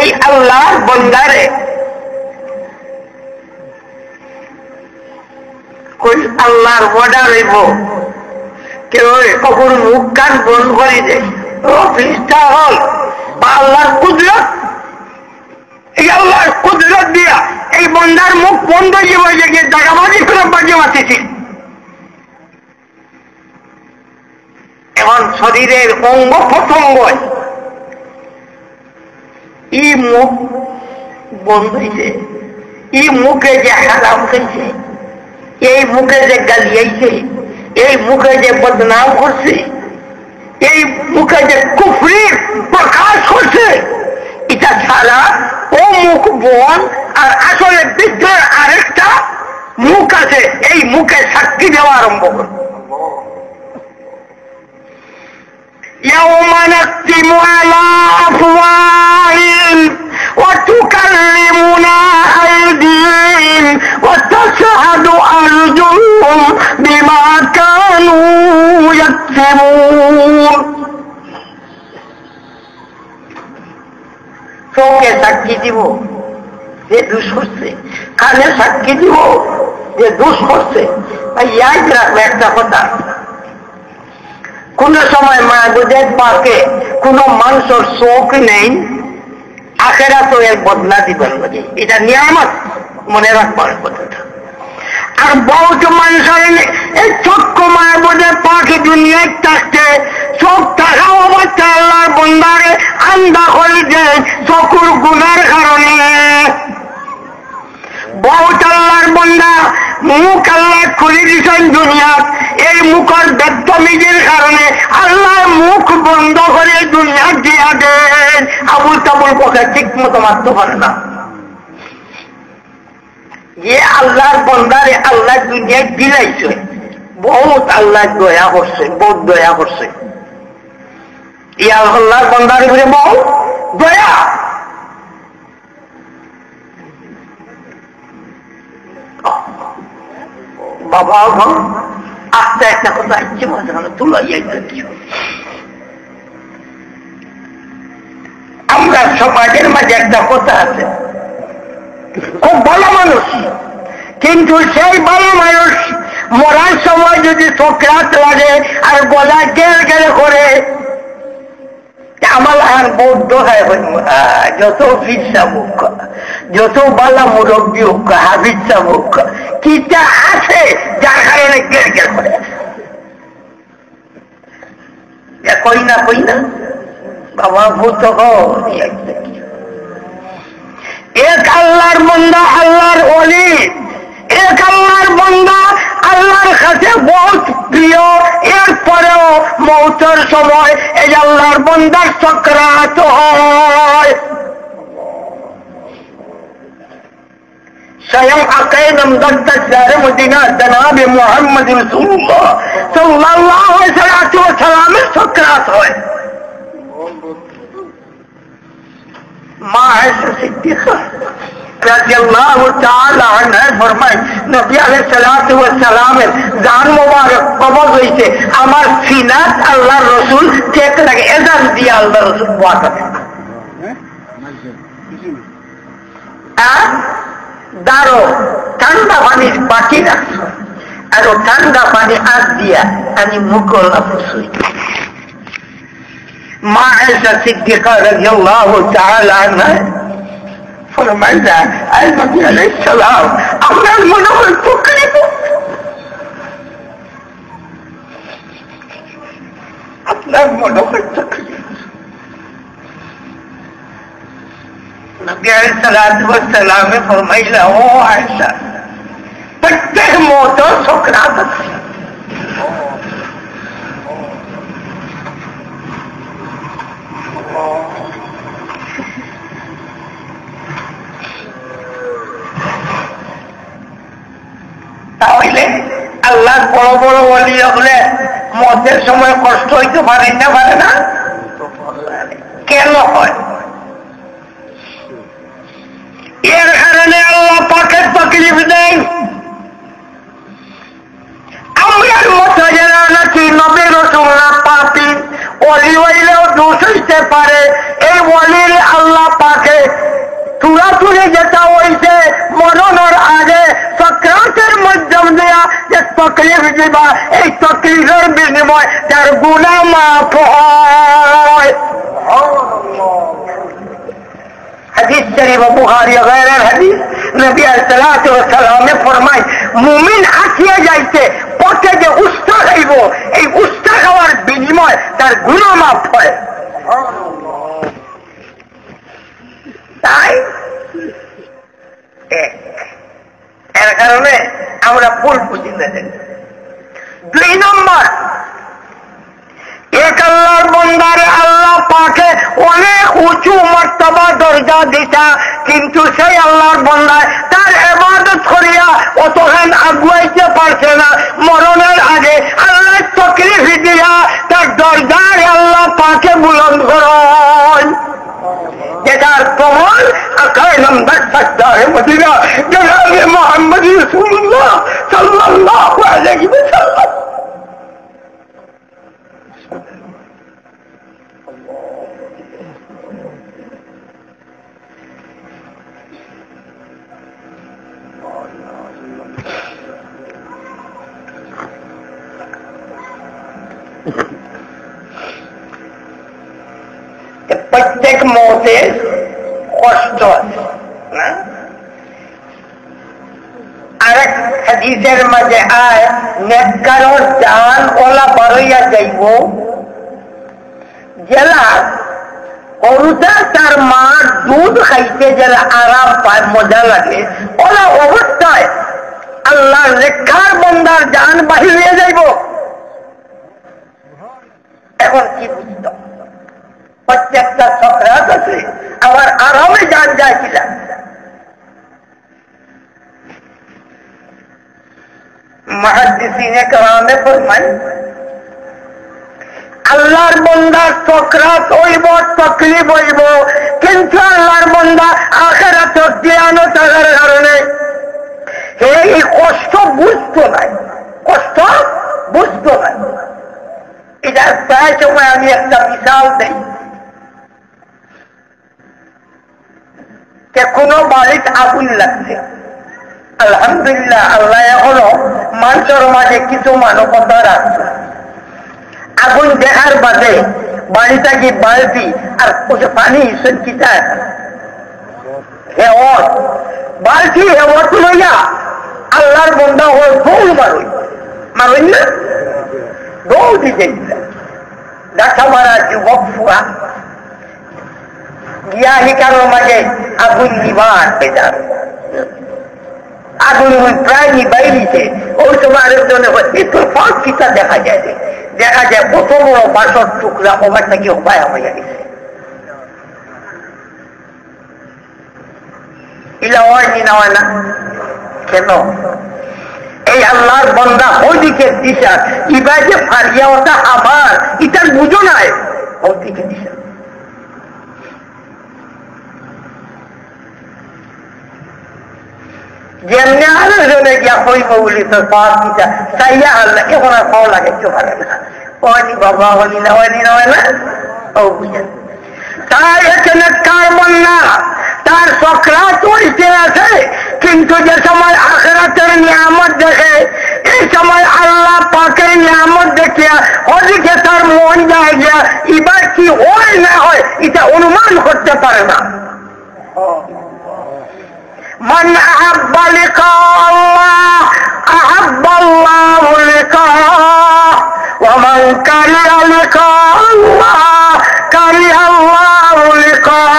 এই আল্লাহর বন্দারে কোন আল্লাহর বর্ডার হইব কেউ কখন মুখ কান বন্ধ করে দেয় ও ফিরিস্তা হল বা আল্লাহর কুদরত এই আল্লাহর কুদরত দিয়া এই বন্দার মুখ বন্ধ হয়ে গিয়ে দাগাবাজি করে বাজে মাতিছি এখন শরীরের অঙ্গ প্রত্যঙ্গ ই মুখ বন্ধ হয়েছে ই মুখে যে হারাম খাইছে এই মুখে যে গালিয়াইছে এই মুখে যে বদনাম করছে এই মুখে যে কুফরির প্রকাশ করছে এটা ছাড়া ও মুখ বন আর আসলে বিদ্রোহের আরেকটা মুখ আছে এই মুখে সাক্ষী দেওয়া আরম্ভ করবে يوم نختم على أفواههم وتكلمنا أيديهم وتشهد أرجلهم بما كانوا يكسبون চোখে সাক্ষী দিব যে দোষ করছে কানে সাক্ষী দিব যে দোষ করছে ইয়াদ রাখবে একটা কথা কোন সময় মাহবুদের পাকে কোন মানুষের শোক নেই আখেরা তো এর বদলা দিবেন বলে এটা নিয়ামত মনে রাখবার কথাটা আর বহুত মানুষের এই ছোট্ট মাহবুদের পাকে দুনিয়ায় থাকতে চোখ থাকা অবস্থা আল্লাহর বন্দারে আন্দা করে দেয় চকুর গুণের কারণে। বহুত আল্লাহর বন্দা মুখ আল্লাহ খুলে দিচ্ছেন দুনিয়াত, এই মুখের বেদমিজির কারণে আল্লাহ মুখ বন্ধ করে দুনিয়া দিয়া দেন। আবুল তাবুল কথা ঠিক মতো মারতে পারে না। যে আল্লাহর বন্দারে আল্লাহ দুনিয়ায় দিলাইছে, বহুত আল্লাহ দয়া করছে, বহুত দয়া করছে। ইয়া আল্লাহর বন্দারে বলে বহু দয়া। বাবা আস্তে একটা কথা ইচ্ছে মাঝখানে তুলাইয়া দিচ্ছ। আমরা সমাজের মাঝে একটা কথা আছে, খুব ভালো মানুষ, কিন্তু সেই ভালো মানুষ মরার সময় যদি চোখরাত লাগে আর গলা গেলে গেলে করে আমার আর বৌদ্ধ হয়, যত ফিরসা মুখ, যত বালা মুরব্বী হোক, হাফিজা হোক, কিটা আছে যার কারণে গেলে গেলে করে কই না বাবা ভূত এক আল্লাহর বন্দা, আল্লাহর ওলি, এক আল্লাহর বন্দা আল্লাহর কাছে বহুত প্রিয়। এরপরেও মৌতের সময় এই আল্লাহর বন্দার চক্রান্ত হয়। স্বয়ং আকায়ে নামদার তাজদারে মদিনা জনাব মুহাম্মদ রাসূলুল্লাহ সাল্লাল্লাহু আলাইহি ওয়াসাল্লামের চক্রান্ত হয়। মা আয়েশা সিদ্দিকা রাদিয়াল্লাহু তাআলা আনহা ফরমায়, নবী আলাইহিস সালাতু ওয়াস সালামের জান মোবারক কবজ হইছে, আমার সিনাত আল্লাহর রাসূল চেক লাগে এজান দিয়ে আল্লাহর রাসূল ওয়াজ করে। দাঁড়ো ঠান্ডা পানির বাকি রাখছো, আর ঠান্ডা পানি আগ দিয়া আমি মুখলা ফুসুই। মা আয়েশা সিদ্দিকা রাদিয়াল্লাহু তাআলা আনহা ফরমাইলা, আই নবী আলাইহিস সালাম আপনার মনে হয় তকলিফ, আপনার মনে হয় তকলিফ। নবী আলাইহিস সালাতু ওয়াস সালামে ফরমাইলা, ও আয়েশা প্রত্যেক মওত সকরাত আছে। তাহলে আল্লাহ বড় বড় ওলি হলে মতের সময় কষ্ট হইতে পারে না? কেন হয়? এর কারণে আল্লাহ পাকের তকলিফ দেন। আমরার মতো যারা নাকি নবী রাসূলরা পাপী, ওলি হইলেও দোষ হইতে পারে, এই ওলির আল্লাহ পাকে তুলে যেটা হইছে মরণের আগে চক্রান্তের মাধ্যম দেয়া যে তকলিফ দিবা, এই তকলিফের বিনিময় তার গুনাহ মাফ হয়। হাদিস শরীফ বুখারী গায়রের হাদিস, নবী সাল্লাল্লাহু আলাইহি ওয়াসাল্লামে ফরমায়, মুমিন আসিয়া যাইতে পথে যে উস্তা খাইব, এই উস্তা খাওয়ার বিনিময় তার গুনাহ মাফ হয়। তাই এর কারণে আমরা ভুল বুঝি না। 2 নম্বর, এক আল্লাহর বন্দারে আল্লাহ পাকে অনেক উঁচু মর্তবা দরজা দিতা, কিন্তু সেই আল্লাহর বন্দায় তার ইবাদত করিয়া অতখান আগুয়াইতে পারছে না। মরণের আগে আল্লাহ তকলিফ দিয়া তার দরজায় আল্লাহ পাকে বুলন্দ করেন। যেটার প্রমাণ আকায়ে নামদার তাজদারে মদিনা জনাব মুহাম্মদ রাসূলুল্লাহ সাল্লাল্লাহু আলাইহি ওয়াসাল্লাম। প্রত্যেক মতে কষ্ট আছে না? আরেক হাদিসের মাঝে আয়, নেককারর জান ওলা বারইয়া যাইব, জেলা গরুটা তার মার দুধ খাইতে জেলা আরাম পায়, মজা লাগে, ওরা অবস্থায় আল্লাহ রেখার বন্দার জান বাহির হয়ে যাইব। এখন কি বুঝত? প্রত্যেকটা সক্রাত আছে, আবার আরামে জান যায় কিনা। মুহাদ্দিসিনে কেরামে ফরমান, আল্লাহর বন্দার সক্রাত হইব, তকলিফ হইব, কিন্তু আল্লাহর বন্দা আখিরাতের জ্ঞান থাকার কারণে এই কষ্ট বুঝতো নাই, কষ্ট বুঝতো নাই। এটার প্রায় সময় আমি একটা মিশাল দেই, কোনো বাড়িতে আগুন লাগছে, আলহামদুলিল্লাহ আল্লাহ এখনো মানুষের মাঝে কিছু মানবতা রাখছে। আগুন দেখার বাদে বাড়িটা কি বালতি আর পানি সঞ্চিতা হেওয়াত, বালতি হেওয়াত লইয়া আল্লাহর বন্ধা হয়ে দৌড় মারুই, মারুই না, দৌড় দিতে দেখা মারা যুবক ফুয়া গিয়া হিকানোর মাঝে আগুন নিবার পেতার, আগুন প্রায় নিবাই দিছে। ওই সময় আরেকজনে একটু ফাঁক কিতা দেখা যায়, দেখা যায় কত বড় বাসর টুকরা ওবার নাকি উপায় হইয়া গেছে। ইলা হয়নি না হয় না কেন? এই আল্লাহর বন্দা ওইদিকে দিশা, ইবা যে ফারিয়া ওটা আমার ইটার বুঝো নাই, ওইদিকে দিশা। যেমনি আলোচনে গিয়া কইব বলি তোর পাওয়া দিশা চাইয়া আল্লাহ এখন আর পাওয়া লাগে কেউ পারে না, হয়নি বাবা, হয়নি না, হয়নি না, হয় না, ও বুঝেন। তাই এখানে কার বন্যা তার সক্রাত চলতে আছে, কিন্তু যে সময় আখিরাতের নিয়ামত দেখে, এই সময় আল্লাহ পাকের নিয়ামত দেখিয়া ওদিকে তার মন যায় গিয়া এবার কি হয় না হয় এটা অনুমান করতে পারে না। মান আহাব্বা লিকা আল্লাহ আহাব্বা আল্লাহু লিকাহ ওয়া মান কারিহা লিকা আল্লাহ কারিহা আল্লাহু লিকাহ।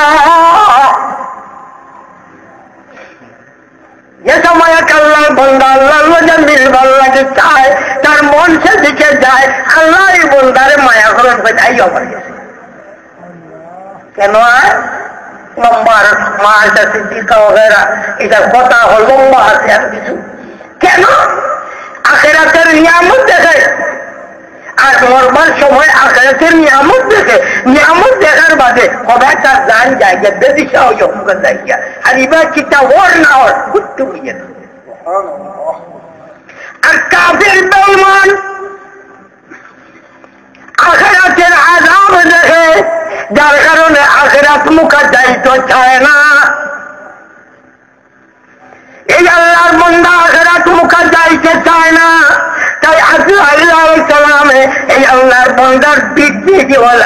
যে সময় আল্লাহ বন্দা আল্লাহর লগে মিলবার লাগে চায়, তার মন সেদিকে যায়, আল্লাহ এই বন্দারে মায়া করে তাই আমার গেছে। কেন নম্বর মাটা সিদ্দিকা ওগেরা এটার কথা হল লম্বা আছে আর কিছু কেন? আখিরাতের নিয়ামত দেখে, আর মরবার সময় আখিরাতের নিয়ামত দেখে, নিয়ামত দেখার বাদে সবাই তার জান যায় গিয়া বেদিশা হইয়া মুখে যায় গিয়া, আর এবার কিটা ওর না ওর ঘুরতে হইয়া। আর কাফের বেঈমান আখিরাতের আযাব দেখে, যার কারণে আখিরাত মুখে যাইতে চায় না। এই আল্লাহর বান্দা আখিরাত মুখে যাইতে চায় না, তাই আজরাইল আলাইহিস সালামে এই আল্লাহর বান্দার পিঠ দিয়ে দেওয়াল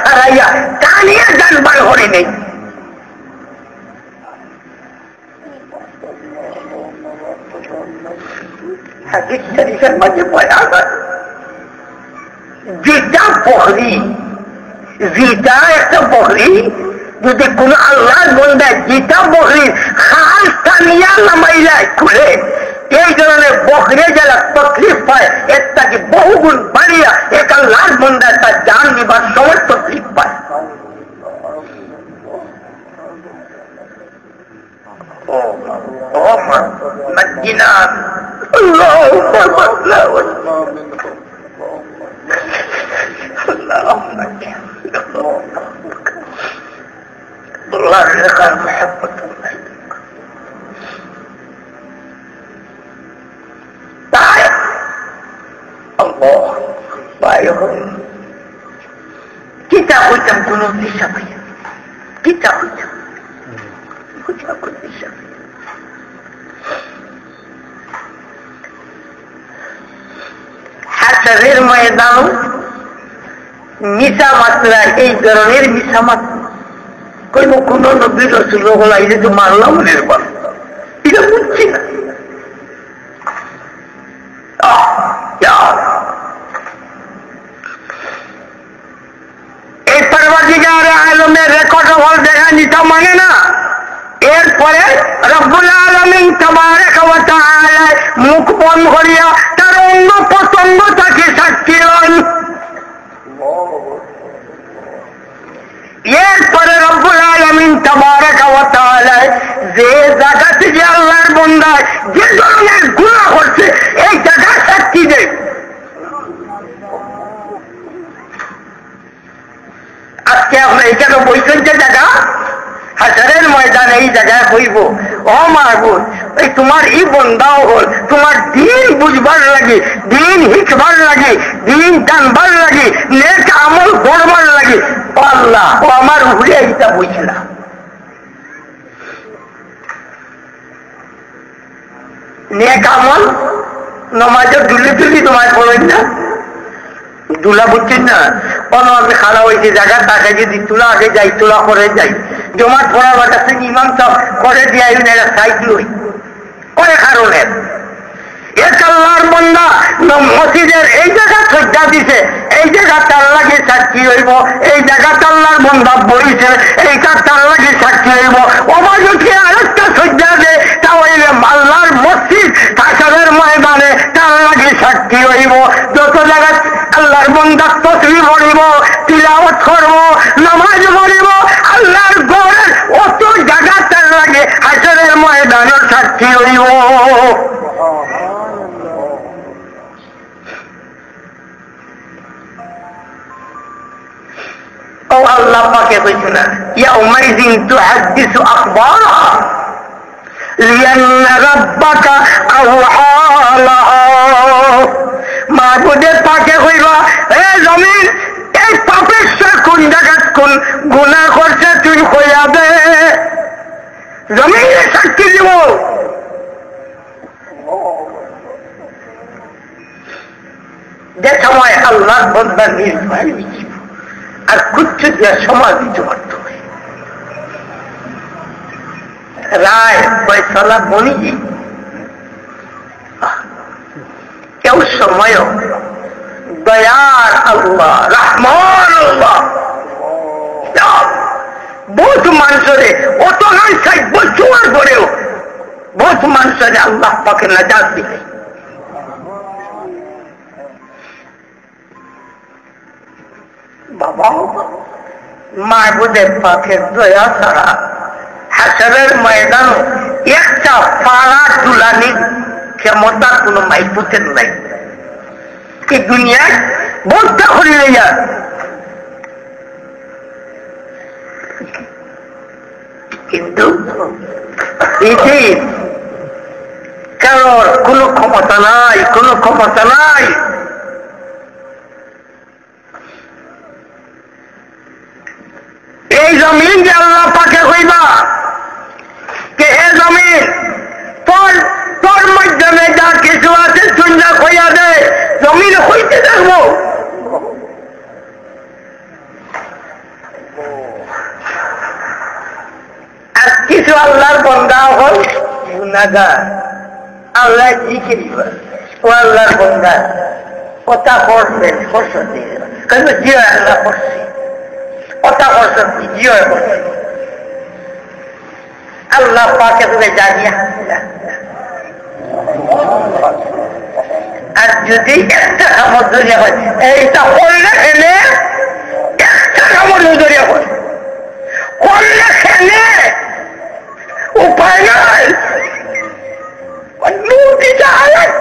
হারাইয়া টানিয়ে জানবার হরে নেই। হাদিস শরীফের মধ্যে বলা আছে, যেটা বকরি, যেটা একটা বকরি যদি কোন আল্লাহর বান্দা যেটা বকরি খাল টানিয়া নামাইলা খুলে, এই ধরনের বকরি যারা তকলিফ পায় এর তাকে বহুগুণ বাড়িয়া এক আল্লাহর বান্দা তার জান নিবার সময় তকলিফ পায়। نجنا اللهم اللهم الله لك المحبة تعال الله بايعه kita hujam gunung bisa bayar, kita hujam bisa. হাসরের ময়দান মিশা মাত্রা, এই ধরনের মিশা মাত্রা কোন কোন নবী রাসূল হল এই যে মারলাম নির্বাণ এটা বুঝছি না। এরপরে দেখা নিতে মানে না। এরপরে রব্বুল আলামিন তাবারাকা ওয়া তাআলা মুখ বন্ধ করিয়া তার অঙ্গ প্রত্যঙ্গ তাকে সাক্ষী হন। এরপরে রব্বুল আলামিন তাবারাকা ওয়া তাআলা যে জায়গা থেকে আল্লাহর বান্দা যে ধরনের গুনাহ করছে এই জায়গা সাক্ষী দেয়। আজকে আমরা এখানে বইছেন যে জায়গা হাজারের ময়দান এই জায়গায় হইব। ও মাহবুব, এই তোমার এই বন্দাও হল তোমার দিন বুঝবার লাগে, দিন শিখবার লাগে, দিন জানবার লাগে, নেক আমল করবার লাগে। ও আল্লাহ, ও আমার উপরে এইটা বইছিল। নেক আমল নমাজের দুলি তুলি তোমার পড়েন না, দুলা বুঝছেন না। কোনো আমি খারাপ হয়েছে জায়গা তাকে যদি তুলা আগে যাই, তুলা করে যাই, জমা পড়া বাটাছে ইমাম সব করে দিয়ে সাইকেল হই করে কারণের এক আল্লাহর বান্দা মসজিদের এই জায়গা সজ্জা দিছে, এই জায়গা তার লাগে সাক্ষী হইব, এই জায়গা আল্লাহর বান্দা বইছে, এইটা তার লাগে সাক্ষী হইব। ওবার যদি আরেকটা সজ্জা দেয় তা হইলে আল্লাহর মসজিদ হাসরের ময়দানে তার লাগে সাক্ষী হইব। যত জায়গা আল্লাহর বান্দা তাসবিহ পড়িব, তিলাওয়াত করব, নামাজ পড়িব, আল্লাহর ঘরের অত জায়গা তার লাগে হাসরের ময়দানের সাক্ষী হইব। ও আল্লাহ পাকে কইছে না, ইয়াউমাইযিন তুহাদ্দিসু আখবারাহা লিআন্না রাব্বাকা আওহালাহা। মাহবুবে পাকে কইবা, এ জমিন এই পাপের কোন জায়গাত কোন গুনাহ করছে তুই কইয়া দে, জমিনে সাক্ষী দিব। যে সময় আল্লাহর বান্দা নির্ভয় আর কুচ্ছু দিয়ে সমাজ দিতে পারত রায় ফয়সালা বনিজি কেউ সময় দয়ার আল্লাহ রহমান আল্লাহ বহুত মানুষরে অত নয় 60 বছর পরেও বহুত মানুষরে আল্লাহ পাকে নাজাত দিবে। বাবা মাহবুদের পাখের দয়া ছাড়া হাসরের ময়দান একটা পাড়া তুলানির ক্ষমতা কোনো মাইপুতের নাই। এই দুনিয়ায় বলতে করিলে যা কিন্তু এটি কারোর কোনো ক্ষমতা নাই, কোনো ক্ষমতা নাই। এই জমিন যে আল্লাহ পাকে হইবা কে হে জমিন তোর তোর মাধ্যমে যা কিছু আছে সুন্দর হইয়া দে, জমিন হইতে থাকবো। আর কিছু আল্লাহর বান্দা হল গুনাহগার, আল্লাহ জিকির ও আল্লাহর বান্দা কথা করবেন করতে কেন যে আল্লাহ করছে কথা করছে জিও করছে আল্লাহ পাকে তুমি জানিয়া। আর যদি একটা কামড় ধরিয়া হয় এইটা করলে খেলে একটা কামড় ধরিয়া হয় করলে খেলে উপায় নাই নদীটা আলাদ।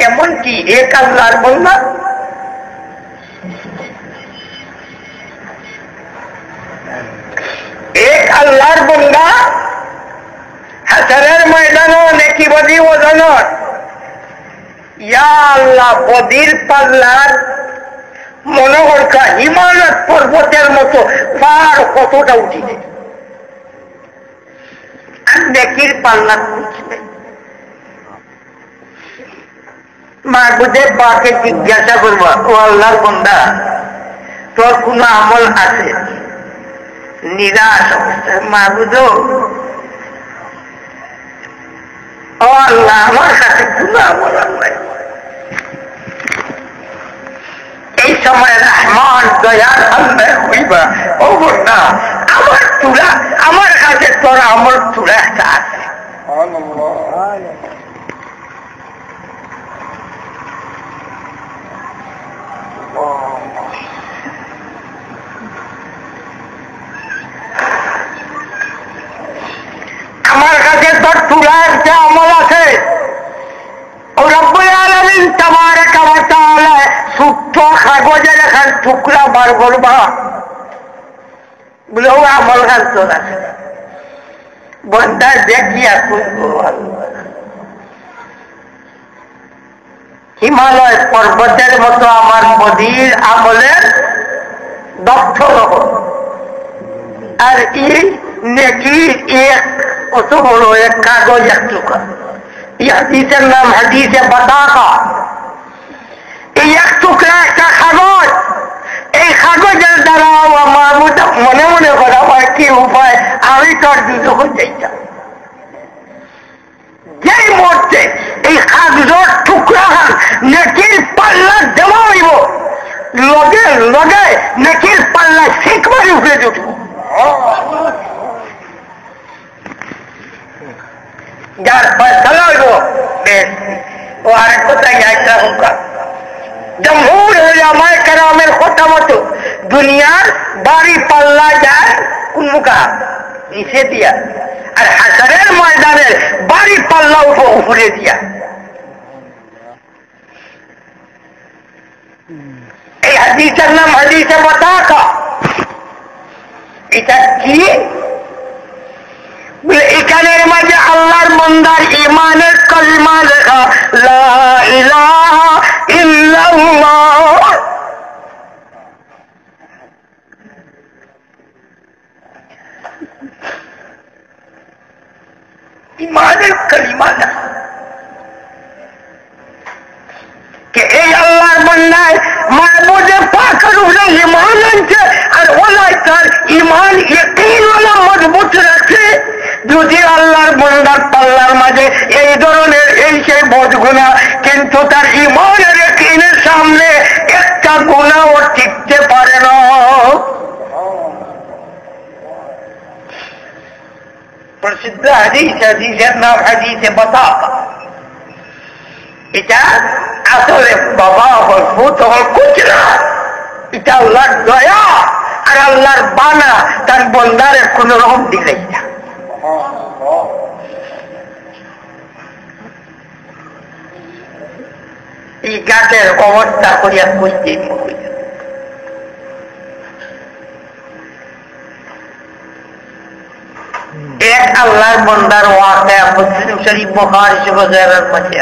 এমনকি এক আল্লাহর বান্দা হাসরের ময়দানও নেকি বদি ওজনত ইয়া আল্লাহ বদির পাল্লার মনোহরকা হিমালয় পর্বতের মতো পার কতটা উঠিবে আর নেকির পাল্লা উঠবে। মাহবুদের পাকে জিজ্ঞাসা করবা, ও আল্লাহর বান্দা তোর কোন আমল আছে? নিরাশ অবস্থা মাহবুদ ও আল্লাহ আমার কাছে গুনাহ বলা নাই। এই সময় রহমান দয়াল আল্লাহ হইবা ও না আমার তুলা আমার কাছে তোরা আমার তুলা একটা আছে। আমার কাছে তোর তুলা একটা আমল আছে। ও রব্বুল আলামিন তাবারাকা ওয়া তাআলা সূক্ষ্ম কাগজের এখন টুকরা বার করবা বলে ও আমল খান তোর আছে। বন্ধা দেখিয়া হিমালয় পর্বতের মতো আমার বদির আমলের দক্ষ রব আর এই নেকির এক কত বড় এক কাগজ এক টুকরা। এই হাদিসের নাম হাদিসে বাতাকা। এই এক টুকরা একটা কাগজ। এই কাগজের দ্বারা আমার মনে মনে করা হয় কি উপায় আমি তোর দুজক চাইতাম। যেই মুহূর্তে এই কাগজের টুকরা নেকির পাল্লা দেওয়া হইব লগে লগে নেকির পাল্লা শিখ মারি উঠে উঠব। যার ফয়সালা হইব বেশ ও আরেক কোথায় যাইতা হোক। জমহুর উলামায়ে কেরামের কথা মতো দুনিয়ার বাড়ি পাল্লা যায় কোন মুখা নিচে দিয়া, আর হাসরের ময়দানের বাড়ি পাল্লা উপরে দিয়া। এই হাদিসের নাম হাদিসে বাতাকা। এটা কি এখানের মাঝে আল্লাহর বান্দার ঈমানের কালিমা লেখা লা ইলাহা ইল্লাল্লাহ। ঈমানের কালিমা লেখা কে এই আল্লাহর বান্দায় মাহবুবে পাকের উপরে ঈমান আনছে আর ওলাই তার ঈমান ইয়াকিন ওয়ালা মজবুত রাখে। যদি আল্লাহর বান্দার পাল্লার মাঝে এই ধরনের এই সেই বদ গুনাহ কিন্তু তার ঈমানের ইয়াকিনের সামনে একটা গুনাহও টিকতে পারে না। প্রসিদ্ধ হাদিস, হাদিসের নাম হাদিসে বাতাকা। এটা আসলে বাবা হল ভূত হল কুচরা। এটা আল্লাহর দয়া আর আল্লাহর বানা তার বন্দারের কোন রকম দিলে না। এই গাছের অবস্থা করিয়া খুঁজতে এক আল্লাহর বন্দার ওয়াকে মুসলিম শরীফ বুখারী শরীফের মধ্যে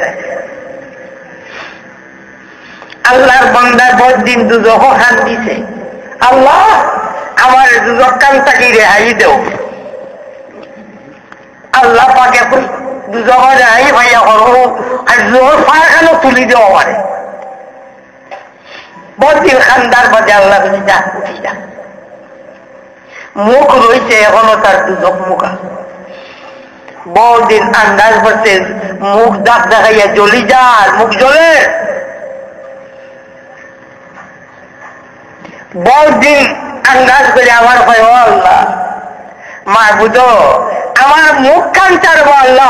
আল্লাহর বান্দা বহুত দিন দুজক হাত দিছে। আল্লাহ আমার দুজক কান থাকি রেহাই দেও। আল্লাহ পাকে দুজক রেহাই ভাইয়া করো আর জোর পায়খানো তুলি দেওয়া পারে। বহুত দিন খান্দার বাজে আল্লাহ বলে যা উঠি যা। মুখ রয়েছে এখনো তার দুজক মুখ আছে। বহুত দিন আন্দাজ করছে মুখ দাগ দেখাইয়া জ্বলি যার মুখ জ্বলে। বহুত দিন আন্দাজ করে আমার ভয় আল্লাহ মাহবুদ আমার মুখ কান চারবো আল্লাহ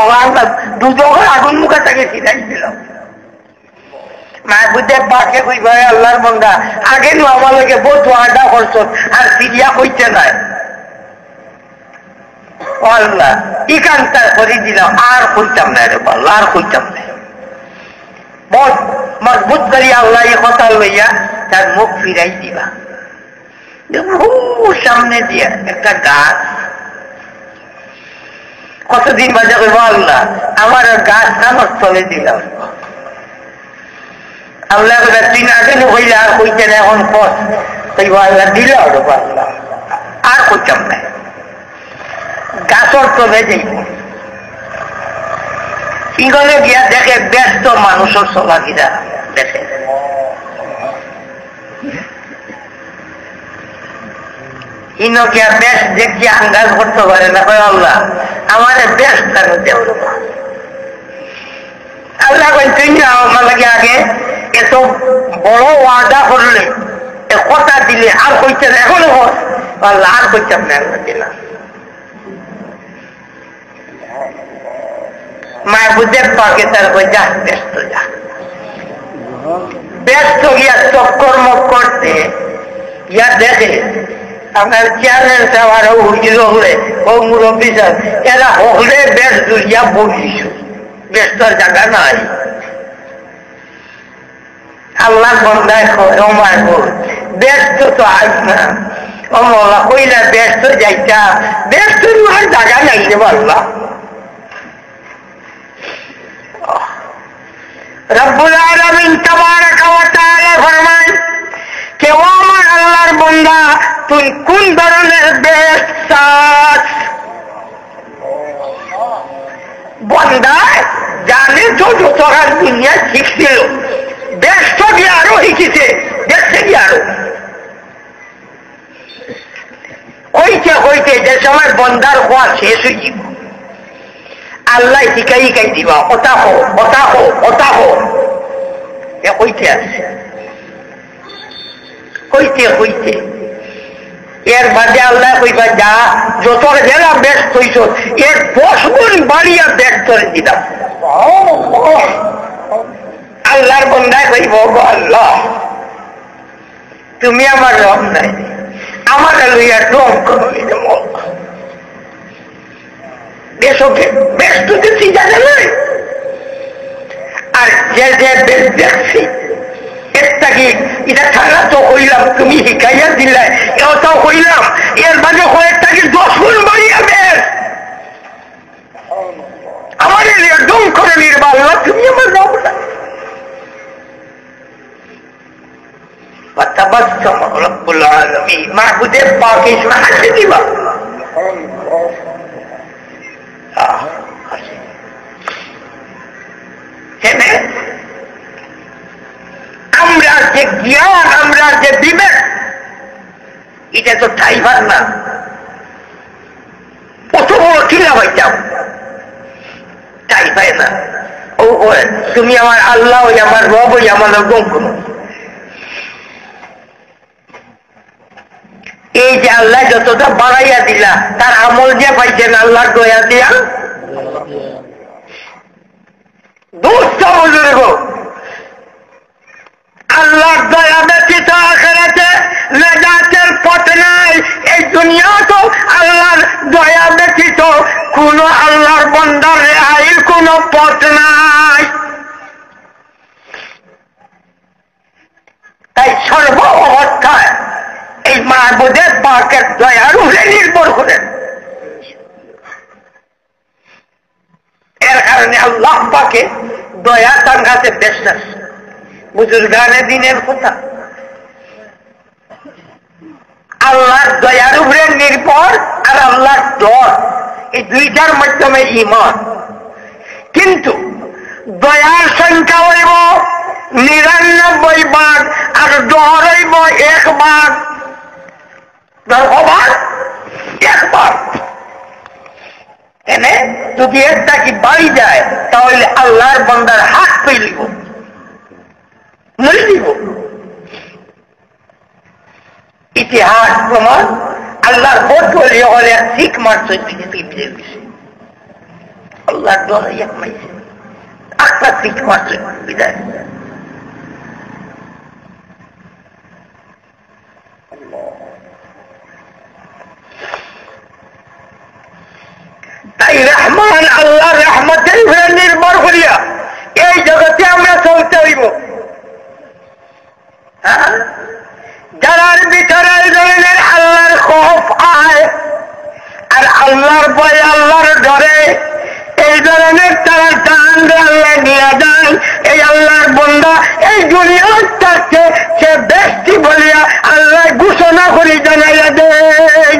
দুজকের আগুন মুখে তাকে ছিটাই দিল। মাহবুদে পাকে কই ভাই আল্লাহর বন্দা আগে নু আমার লোকে বহুত ওয়াদা করছ আর সিরিয়া কইতে নাই আল্লাহ ই কানটা করে দিলাম আর কইতাম না রে আল্লাহ আর কইতাম না। বহুত মজবুত করি আল্লাহ এই কথা লইয়া তার মুখ ফিরাই দিবা। সামনে দিয়ে একটা গাছ কতদিন বাজে কইব আল্লাহ আমার গাছ আমার চলে দিলাম। আল্লাহ তুই না কেন হইলে আর কইতে না এখন কস কইব আল্লাহ দিল আল্লাহ আর কইতাম না। গাছর চলে যাই ইগলে গিয়া দেখে ব্যস্ত মানুষের চলাফেরা দেখে। ইনকে বেশ দেখি আন্দাজ করতে পারে না। আল্লাহ আমার বেশ কেন দেও আল্লাহ কইছেন না আমার লাগে আগে এত বড় ওয়াদা করলে কথা দিলে আর কইছেন এখনো আল্লাহ আর কইছেন না দিলা মাহবুবের পাকে তার কই যা ব্যস্ত যা ব্যস্ত গিয়া চক্কর করতে ইয়া দেখে আপনার চেয়ারম্যান সাহেব আর হুজুর হলে ও মুরব্বী সাহেব এরা হলে বেশ দুলিয়া বলিস ব্যস্ত জায়গা নাই আল্লাহ বন্ধায় আমার ব্যস্ত তো আস না ও মোলা কইলা ব্যস্ত যাইতা ব্যস্ত আর জায়গা নাই রে আল্লাহ রব্বুল আলামিন তাবারাকা ওয়া তাআলা ফরমান কে ও আমার আল্লাহর বান্দা তুই কোন ধরনের ব্যস্ত বান্দা জানে তো যতটা দুনিয়া শিখছিল ব্যস্ত গিয়ে আরো শিখেছে দেখছে কি আরো হইতে হইতে যে সময় বন্দার হওয়া শেষ হয়ে যাব আল্লাহ শিখাই দিবা ওটা হইতে আছে হইতে এর বাদে আল্লাহ কইবা যা যত জেলা ব্যস্ত হইছ এর 10 গুণ বাড়িয়া ব্যস্ত দিলাম আল্লাহর বন্দায় কইব আল্লাহ তুমি আমার রব নাই আমার লইয়া ডং করো ব্যস্ত দেখছি জানে নাই আর যে দেখছি একটা কি এটা ছাড়া তো হইলাম তুমি শিখাইয়া দিলে এটাও হইলাম এর মাঝে কয়েকটা কি 10 গুণ বাড়িয়া বেশ আমার ডং করে নির্বা আল্লাহ তুমি আমার রব নাই فتبسم رب العالمين معبود پاک اسمع হাসি দিবা আমরা যে জ্ঞান আমরা যে বিবেক এটা তো ঠাইবার না কত বড় খিলা হইতাম ঠাইবাই না ও তুমি আমার আল্লাহ ওই আমার রব ওই আমার গম করো এই যে আল্লাহ যতটা বাড়াইয়া দিলা তার আমল যে পাইছেন আল্লাহ দয়া দিয়া দুঃস্থ বুজুর্গ আল্লাহর দয়া ব্যতীত আখিরাতে নাজাতের পথ নাই এই দুনিয়া তো আল্লাহর দয়া ব্যতীত কোন আল্লাহর বান্দার রেহাইর কোন পথ নাই তাই সর্ব অবস্থায় এই মাহবুদের পাকের দয়ার উপরে নির্ভর করেন এর কারণে আল্লাহ পাকে দয়া তার কাছে বেশ আছে বুজুর্গানে দিনের কথা আল্লাহর দয়ার উপরে নির্ভর আর আল্লাহর ডর এই দুইটার মাধ্যমে ঈমান কিন্তু দয়ার সংখ্যা হইব 99 ভাগ আর ডর হইব 1 ভাগ একবার এনে যদি একটা কি বাড়ি যায় তাহলে আল্লাহর বান্দার হাত পেলিব মরে দিব ইতিহাস প্রমাণ আল্লাহর বোধ বলি হলে শিখ মারছে আল্লাহর ডর এক মাইছে একটা শিখ মারছে বিদায় তাই রহমান আল্লাহ রহমতের উপরে নির্ভর করিয়া এই জগতে আমরা চলতে হইব যারার ভিতরে এই ধরনের আল্লাহর খৌফ আয় আর আল্লাহর ভয় আল্লাহর ডরে এই ধরনের তারা টান আল্লাহ নিয়ে যায় এই আল্লাহর বান্দা এই দুনিয়ার থাকতে সে ব্যক্তি বলিয়া আল্লাহ ঘোষণা করে জানাইয়া দেয়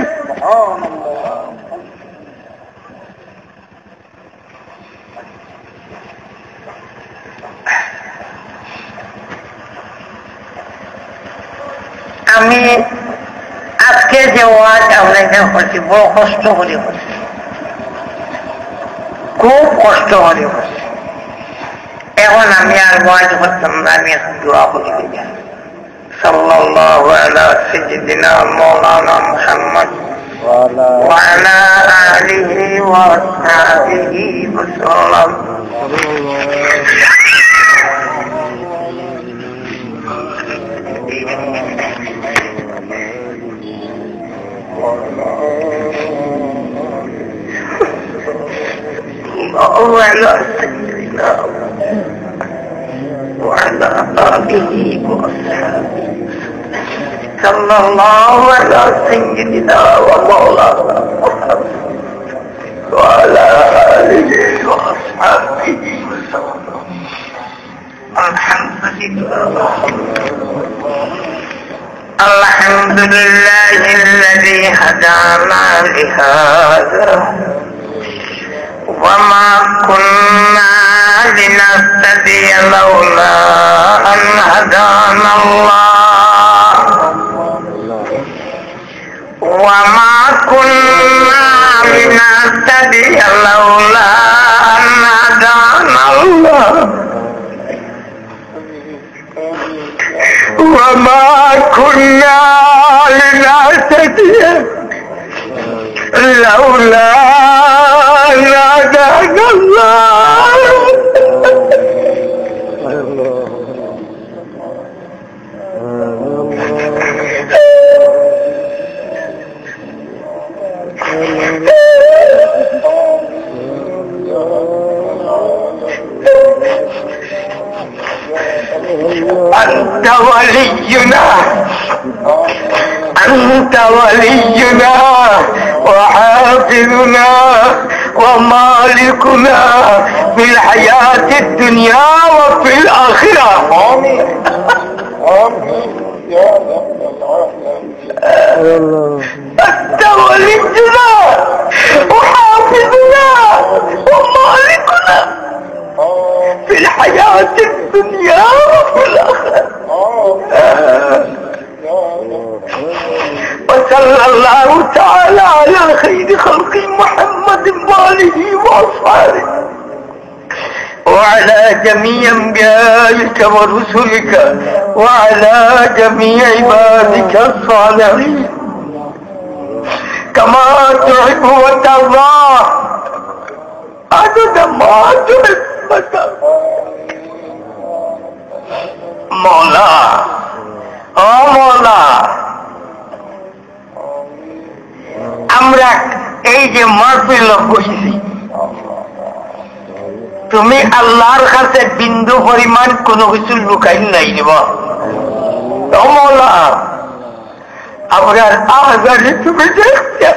আমি আজকে যে ওয়াজ আমরা এখানে করছি বড় কষ্ট করে করছি খুব কষ্ট করে করছি এখন আমি আর ওয়াজ করতাম না, আমি দোয়া করি সাল্লাল্লাহু আলা সাইয়্যিদিনা মাওলানা মুহাম্মদ ওয়া আলা আলিহি ওয়া আসহাবিহি ওয়াসাল্লাম। وعلى سيدنا وعلى آله وأصحابه صلى الله على سيدنا ومولانا محمد وعلى آله وأصحابه وسلم. الحمد لله الذي هدانا لهذا وما كنا لنهتدي لولا أن هدانا الله وما كنا لنهتدي لولا أن هدانا الله وما كنا لنهتدي لولا أن هدانا الله. أنت ولينا أنت ولينا وحافظنا ومالكنا في الحياة الدنيا وفي الآخرة. آمين آمين يا رب العالمين. أنت ولينا وحافظنا ومالكنا في الحياة الدنيا وفي الآخرة. وصلى الله تعالى على خير خلق محمد وآله وأصحابه وعلى جميع أنبيائك ورسلك وعلى جميع عبادك الصالحين كما تحب وترضى عدد ما تحب وترضى. مولا ও مولا আমরা এই যে মাহফিল বসেছি, তুমি আল্লাহর কাছে বিন্দু পরিমাণ কোনো কিছু লুকাই নাই দিব। ও মওলা আমরা আজানে তুমি দেখতে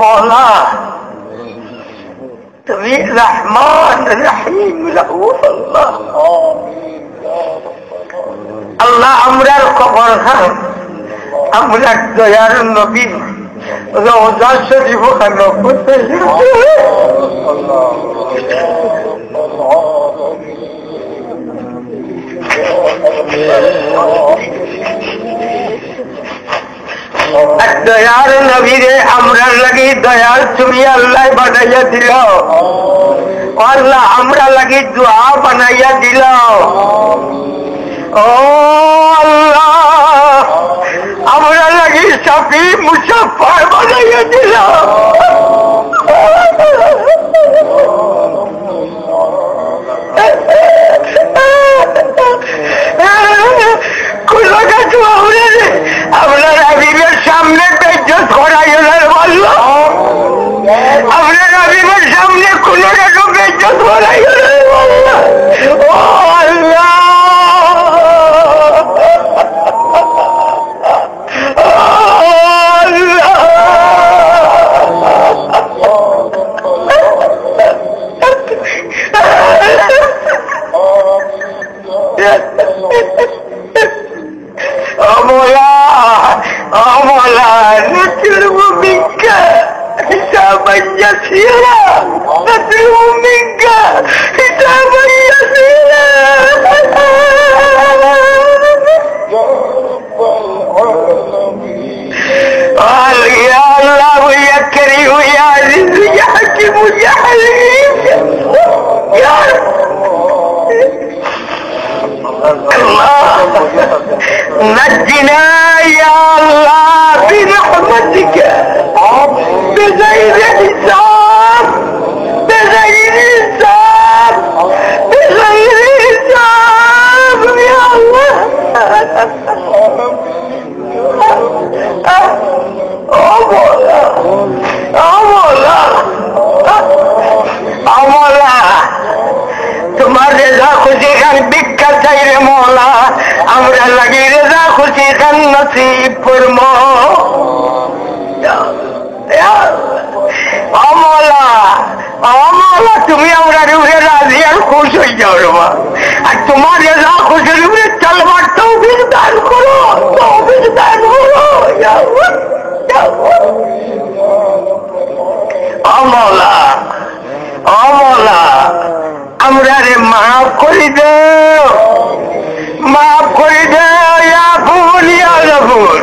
মওলা তুমি রহমান রহিম রউফ আল্লাহ। আল্লাহ আমরার কবর খান আমরা দয়ার নবী রওজা শরীফ খান দয়ার নবীরে আমরা লাগি দয়ার তুমি আল্লাহ বানাইয়া দিল। আল্লাহ আমরা লাগি দোয়া বানাইয়া দিল। ও আল্লাহ আমরা লাগি সাফি মুসাফফার বানাইয়া দিল। আপনার আবিবের সামনে বেজ্জত করাইও না বলল। আপনার আবিবের সামনে কোন রকম বেজ্জত করাইও না বলল। ও আল্লাহ نطلب منك حسابا يسيرا نطلب منك حسابا يسيرا عليم يا الله نجنا يا الله برحمتك بغير حساب بغير حساب بغير حساب يا الله তোমার রেজা খুশি খান ভিক্ষা চাই রে মৌলা আমরা লাগি রেজা খুশি খান নসিব করম অমলা অমলা তুমি আমরা উপরে রাজি আর খুশ হয়ে যাও রে মা আর তোমার রেজা খুশির উপরে চলবার তৌফিক দান করো তৌফিক দান করো অমলা অমলা আমরা রে মাফ করে দেও মাফ করে দেও ইয়াফুন ইয়া গফুর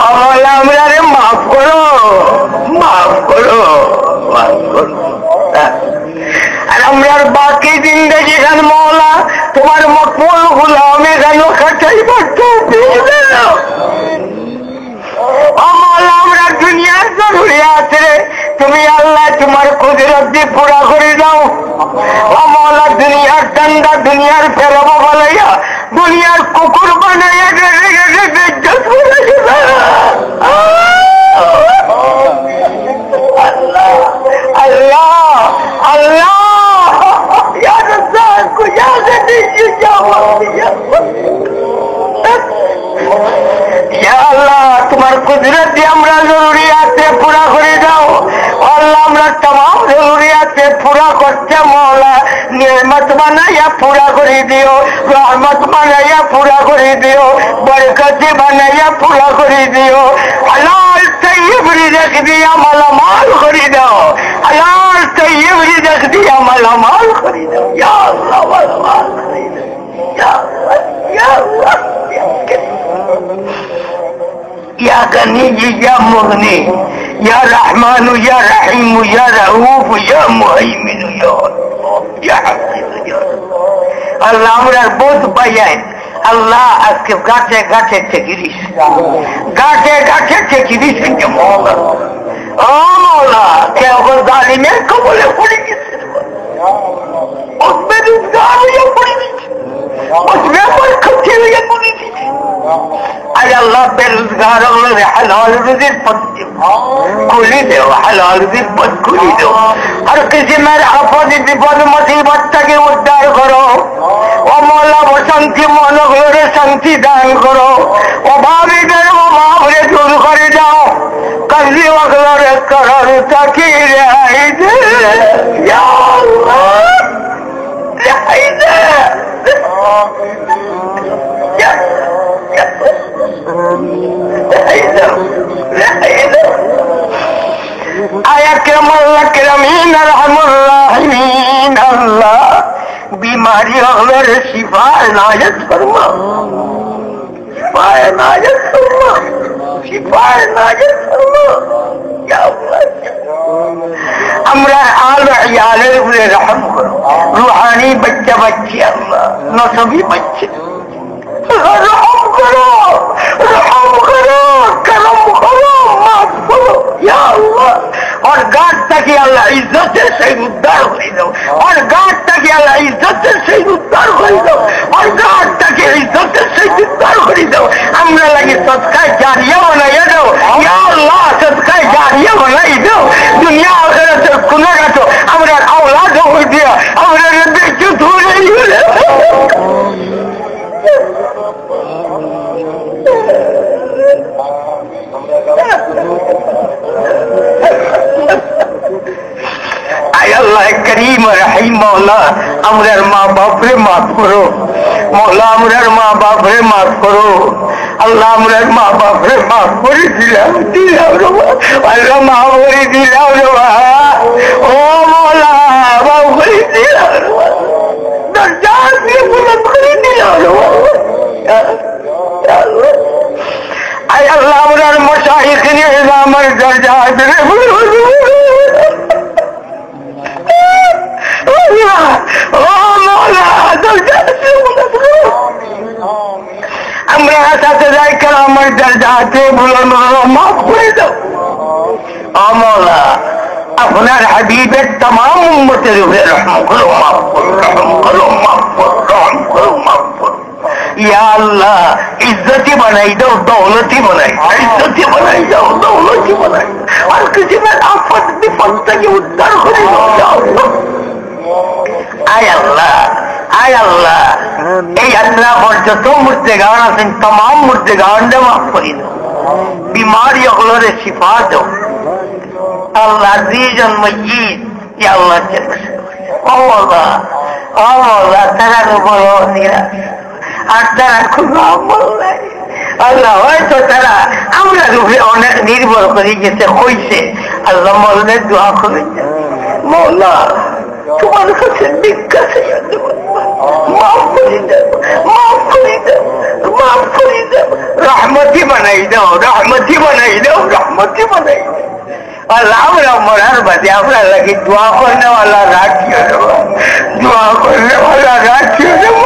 অমলা আমরা রে মাফ করো মাফ করো মাফ করো আর আমরার বাকি জিন্দেগি খান মৌলা তোমার মকবুল গুলামে যেন খাটাই করতে অমলা আমরা দুনিয়ার জরুরি আছে তুমি আল্লাহ তোমার কুদরত দিয়ে পুরা করে দাও অমলা দুনিয়ার ডান্ডা দুনিয়ার ফেরব বলাইয়া দুনিয়ার কুকুর বানাইয়া আল্লাহ আল্লাহ আল্লাহ তোমার কুদরত দিয়ে আমরা জরুরিয়াতে পুরা করে দাও আল্লাহ আমরা तमाम জরুরিয়াতে পুরা করতে মওলা নিয়ামত বানাইয়া পুরা করে দিও রহমত বানাইয়া পুরা করে দিও বরকত বানাইয়া পুরা করে দিও হালাল তৈয়ব রিজক দিয়া মালামাল করে দাও হালাল তৈয়ব রিজক দিয়া মালামাল করে দাও ইয়া আল্লাহ মালামাল করে দাও ইয়া আল্লাহ ইয়া আল্লাহ يا غني يا مغني يا رحمن يا رحيم يا رؤوف يا مهيمن يا حفيظ يا الله আমরার বহুত পাইয়াই আল্লাহ আজকে গাছে গাছে ঠেকিরিস গাছে গাছে ঠেকিরিস কে মওলা ও মওলা কে ওর জালিমের কবলে পড়ে গেছে उसमें रुजगार हुआ पड़ी उसमें पर खर्चे हुए पड़ी अरे अल्लाह बेरोजगार हलाल रुज़ी पद खुली दो हलाल रुज़ी पद खुली दो हर किसी में आफत विपद मुसीबत থেকে উদ্ধার করো ও মওলা শান্তি মনগরে শান্তি দান করো অভাবীদের অভাবে দূর করে দাও কবি ওগরে করার তাকি রেহাই দে ইয়া আল্লাহ রেহাই দে अल्लाह बीमारी और शिफा इनायत फरमा शिफा इनायत फरमा शिफा इनायत फरमा या আমরা আল ইয়ালের উপরে রহম করো রুহানি বাচ্চা বাচ্চা আল্লাহ নসবি বাচ্চা রহম করো করম করো মাফ করো ইয়া আল্লাহ और गाट तक अल्लाह इज्जत से उद्धार हो दो और गाट तक अल्लाह इज्जत से उद्धार हो दो और गाट तक इज्जत से उद्धार हो दो हमरा लगे सदका जारिया बनाया दो या अल्लाह सदका जारिया बनाई दो दुनिया आखिरत गुनाह तो हमरा औलाद हो दिया हमरा बेइज्जत हो रही है अल्लाह करीम रहीम मौला আমরার মা বাপরে মাফ করো মৌলা আমরার মা বাপরে মাফ করো আল্লাহ আমরার মা বাপরে মাফ করে দিলাম আল্লাহ মা করে দিলাম ও মৌলা মাফ করে দিলাম দরজা দিয়ে বুলন্দ করে দিলাম আয় আল্লাহ আমরার মশাইখ নিয়ে আমার দরজা দিয়ে বুলন্দ গুনাহগার যাতে ভুলন মাফ করে দাও। ও মওলা আপনার হাবিবের तमाम উম্মতের উপরে রহম করো, মাফ করো, রহম করো, মাফ করো, রহম করো, মাফ করো। ইয়া আল্লাহ ইজ্জতি বানাই দাও, দৌলতি বানাই, ইজ্জতি বানাই দাও, দৌলতি বানাই দাও, আর কিসিমের আফত বিপদ থেকে উদ্ধার করে দাও। ইয়া আল্লাহ, আয় আল্লাহ, আয় আল্লাহ এই আল্লাহ যত মুর্দেগান আছেন तमाम মুর্দেগান মাফ করে দাও, বিমারি ওগুলোরে শিফা দাও। আল্লাহ দুইজন মসজিদ ইয়া আল্লাহ ও আল্লাহ, ও আল্লাহ তারা বড় নিরাশ আর তারা খুব আমল নাই। আল্লাহ হয়তো তারা আমরা রূপে অনেক নির্ভর করে গেছে হইছে। আল্লাহ মৌলার দোয়া করে মৌলা তোমার কাছে ভিক্ষা চাইয়া দেব, মাফ করে দাও, মাফ করে দাও, মাফ করে দাও, রহমতি বানাই দাও, রহমতি বানাই দাও, রহমতি বানাই দাও। আল্লাহ আমরা মরার বাদে আমরা লাগে দোয়া করলে আল্লাহ রাখিও দেবো, দোয়া করলে আল্লাহ রাখিও দেবো।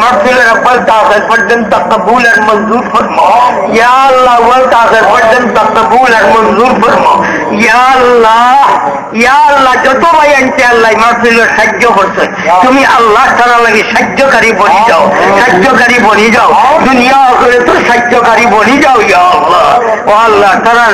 محفل ربل تاخر فردن تقبولا منظور فرماؤ یا اللہ ول تاخر فردن تقبولا منظور فرماؤ یا اللہ যত ভাই আনছে আল্লাহ মাহফিল সাহায্য করছে তুমি আল্লাহ তাআলা লাগি সাহায্যকারী বনি যাও, সাহায্যকারী বনি যাও, দুনিয়া আখিরাতে তো সাহায্যকারী বনি যাও। ইয়া আল্লাহ ও আল্লাহ তাআলা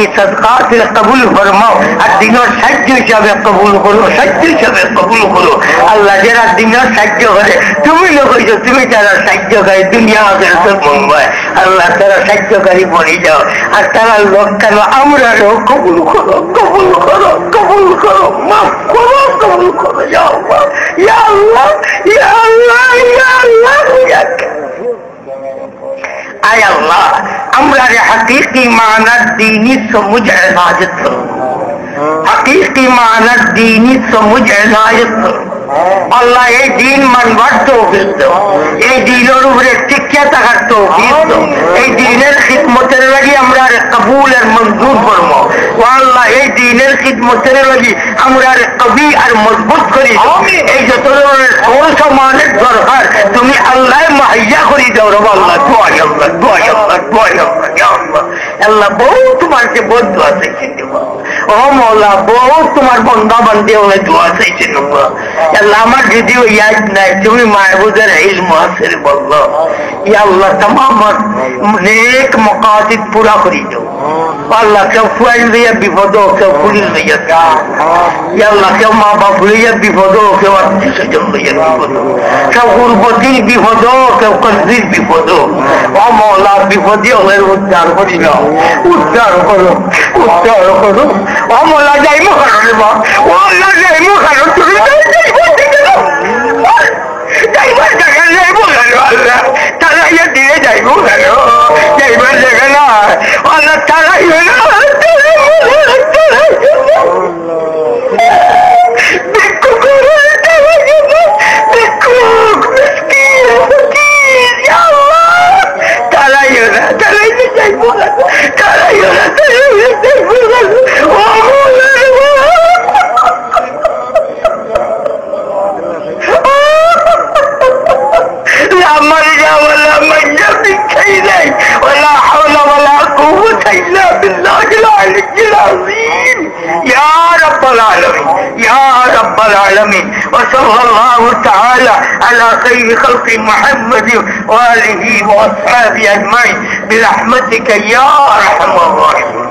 এই সদকাত কবুল ফরমাও আর দিনের সাহায্য হিসাবে কবুল করো, সাহায্য হিসাবে কবুল করো। আল্লাহ যারা দিনের সাহায্য করে তুমি লোক হইছো, তুমি যারা সাহায্যকারী দুনিয়া আখিরাতে মঙ্গল আল্লাহ তারা সাহায্যকারী বনি যাও। আর তারা লোক কেন আমরা কবুল করো, কবুল করো, কবুল করো, মাফ করো, কবুল করো। ইয়া আল্লাহ, ইয়া আল্লাহ, ইয়া আল্লাহ, ইয়া আল্লাহ, ইয়া আয় আল্লাহ আমরা হাকিকি মানার দীনি সমুঝ এনায়ত করো, হাকিকি মানার দীনি সমুঝ এনায়ত করো। আল্লাহ এই দিন মানবার তৌফিক দাও, এই দিনের উপরে টিকিয়া থাকার তৌফিক দাও, এই দিনের খিদমতের লাগি আমরা কবুল আর মঞ্জুর করবো। ও আল্লাহ এই দিনের খিদমতের লাগি আমরা কবি আর মজবুত করি। এই যত ধরনের সোল সমানের দরকার তুমি আল্লাহ মাহিয়া করি দাও রব। আল্লাহ দোয়া, আল্লাহ দোয়া, আল্লাহ দোয়া, আল্লাহ আল্লাহ বহুত মানুষে বহুত দোয়া চাইছেন ও মৌলা, বহুত তোমার বন্দা বান্দি হলে দোয়া চাইছেন আল্লাহ। আমার যদিও ইয়াদ নাই, তুমি মাহবুদের ইলম আছে বললো। ইয়া আল্লাহ तमाम নেক মকাসিদ পুরা করি দাও। আল্লাহ কেউ ফুয়াইল দিয়া বিপদ, কেউ পুলিশ লইয়া, ইয়া আল্লাহ কেউ মা বাপ লইয়া বিপদ, কেউ আত্মীয় স্বজন লইয়া বিপদ, কেউ গুরবতির বিপদ, কেউ কলজির বিপদ। ও মৌলা বিপদী হলে উদ্ধার করি দাও, উদ্ধার করো, উদ্ধার করো। ও মৌলা যাইমো কারণ বা ও আল্লাহ যাইমো কারণ তুমি যাইবার জায়গা যাইবো কেন আল্লাহ, তারাইয়া দিয়ে যাইবো কেন, যাইবার জায়গা না আল্লাহ তারাইবে না, ভিক্ষুক ভিক্ষুক মিসকিন তারাইও না, তারাইতে যাইবো কেন, তারাইও না, তারাইতে যাইবো কেন। ও مر جا ولا منجا بكي لي ولا حول ولا قوة إلا بالله العلي العظيم يا رب العالمين، يا رب العالمين. وصلى الله تعالى على خير خلق محمد وآله وأصحابه أجمعين برحمتك يا أرحم الراحمين.